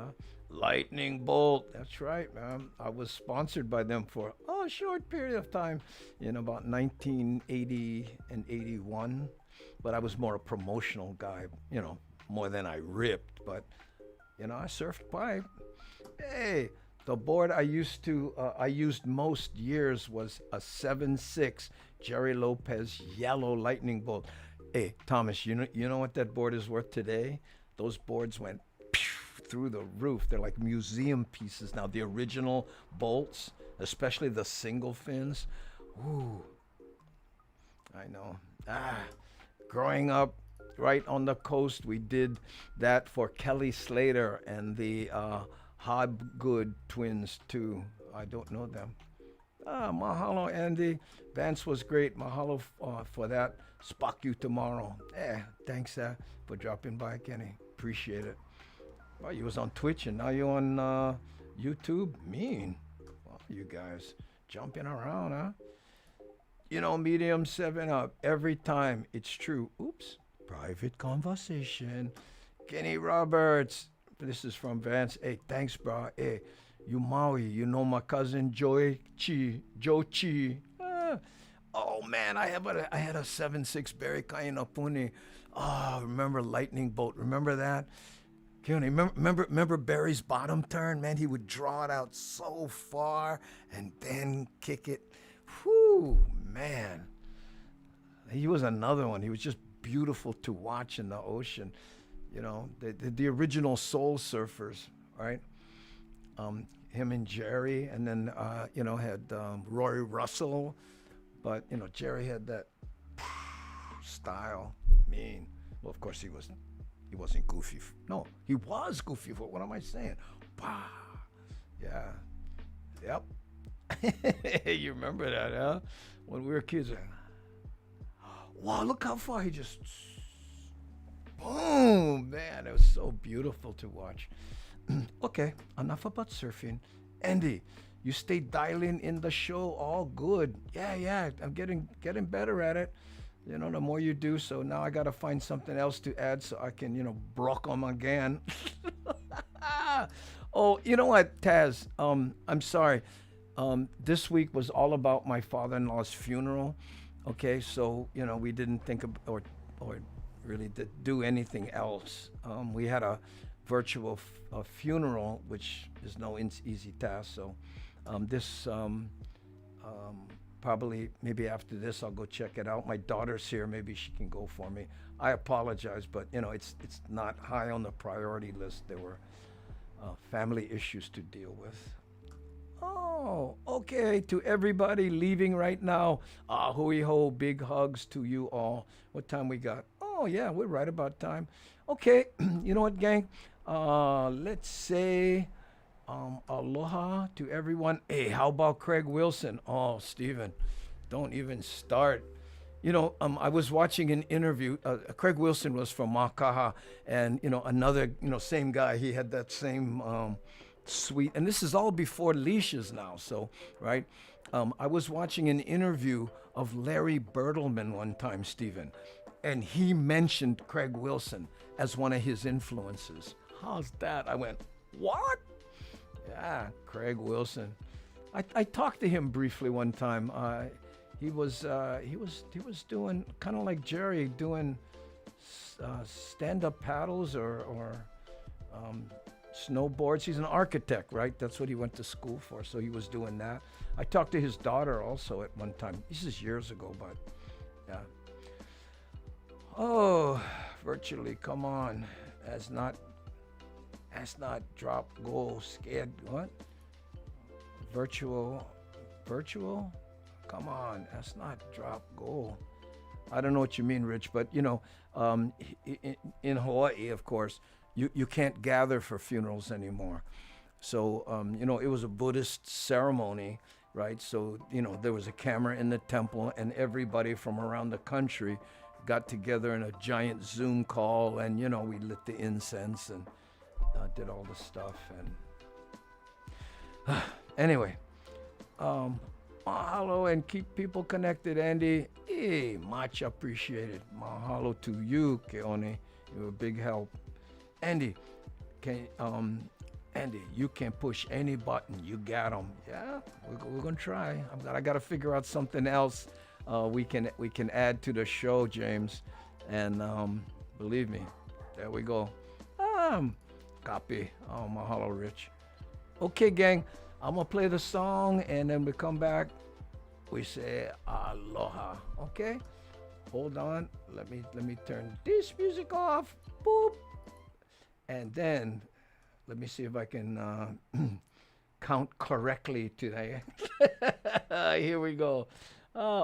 Lightning Bolt. That's right, man. I was sponsored by them for a short period of time in about 1980 and 81. But I was more a promotional guy, more than I ripped. But, I surfed pipe. Hey, the board I used most years was a 7.6 Jerry Lopez yellow Lightning Bolt. Hey, Thomas, you know what that board is worth today? Those boards went through the roof. They're like museum pieces now. The original bolts, especially the single fins. Ooh, I know. Growing up right on the coast, we did that for Kelly Slater and the Hobgood twins too. I don't know them. Mahalo, Andy. Vance was great. Mahalo for that. Spock you tomorrow. Thanks for dropping by, Kenny. Appreciate it. Well, you was on Twitch and now you're on YouTube. Mean. Well, you guys jumping around, huh? Medium 7 up every time. It's true. Oops. Private conversation. Kenny Roberts. This is from Vance. Hey, thanks, bro. Hey, you Maui, my cousin Joe Chi. Oh man, I had a 7.6 Barry Kainapuni. Oh, remember Lightning Bolt? Remember that? Remember Barry's bottom turn? Man, he would draw it out so far and then kick it. Whew, man. He was another one. He was just beautiful to watch in the ocean. The original Soul Surfers, right? Him and Jerry, and then had Rory Russell, but Jerry had that style. Mean. Well, of course he wasn't goofy. No, he was goofy. What am I saying? Wow. Yeah. Yep. You remember that, huh? When we were kids. Wow, look how far he just. Boom, man, it was so beautiful to watch. Okay, enough about surfing. Andy, you stay dialing in the show, all good. Yeah, I'm getting better at it. The more you do, so now I got to find something else to add so I can, brock them again. Oh, you know what, Taz? I'm sorry. This week was all about my father-in-law's funeral. Okay, so, we didn't think of, or really do anything else. We had a virtual funeral, which is no easy task. So this probably maybe after this I'll go check it out. My daughter's here, maybe she can go for me. I apologize, but it's not high on the priority list. There were family issues to deal with. Oh, okay. To everybody leaving right now, hui ho, big hugs to you all. What time we got? Oh yeah, we're right about time. Okay, you know what, gang? Let's say aloha to everyone. Hey, how about Craig Wilson? Oh, Stephen, don't even start. I was watching an interview. Craig Wilson was from Makaha, and another, same guy. He had that same sweet, and this is all before leashes now. So, right? I was watching an interview of Larry Bertelman one time, Stephen, and he mentioned Craig Wilson as one of his influences. How's that? I went, what? Yeah, Craig Wilson. I talked to him briefly one time. He was doing kind of like Jerry, doing stand-up paddles or snowboards. He's an architect, right? That's what he went to school for. So he was doing that. I talked to his daughter also at one time. This is years ago, but yeah. Oh, virtually, come on. That's not drop goal. Scared, what? Virtual? Come on, that's not drop goal. I don't know what you mean, Rich, but in Hawaii, of course, you can't gather for funerals anymore. So, it was a Buddhist ceremony, right? So, there was a camera in the temple, and everybody from around the country got together in a giant Zoom call, and, we lit the incense and did all the stuff. And anyway, mahalo and keep people connected, Andy. Much appreciated. Mahalo to you, Keone. You're a big help. Andy, Andy, you can push any button. You got them. Yeah, we're gonna try. I gotta figure out something else we can add to the show, James. And believe me, there we go. Copy. Oh, mahalo, Rich. Okay, gang. I'm gonna play the song, and then we come back. We say aloha. Okay. Hold on. Let me turn this music off. Boop. And then let me see if I can count correctly today. Here we go.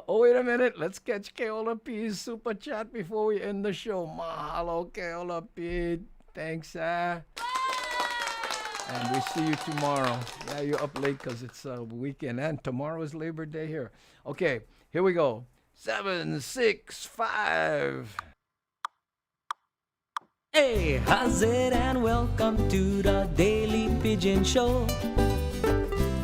Wait a minute. Let's catch Keola P's super chat before we end the show. Mahalo, Keola P. Thanks, And we see you tomorrow. Yeah, you're up late because it's a weekend, and tomorrow is Labor Day here. Okay, here we go. 7, 6, 5. Hey, how's it, and welcome to the Daily Pigeon Show.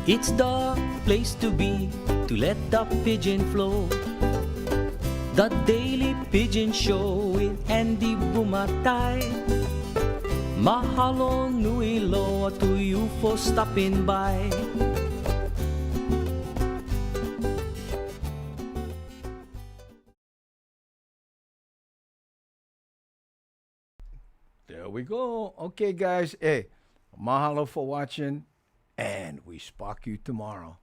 It's the place to be, to let the pigeon flow. The Daily Pigeon Show with Andy Bumatay. Mahalo nui loa to you for stopping by. There we go. Okay, guys. Hey, mahalo for watching, and we spark you tomorrow.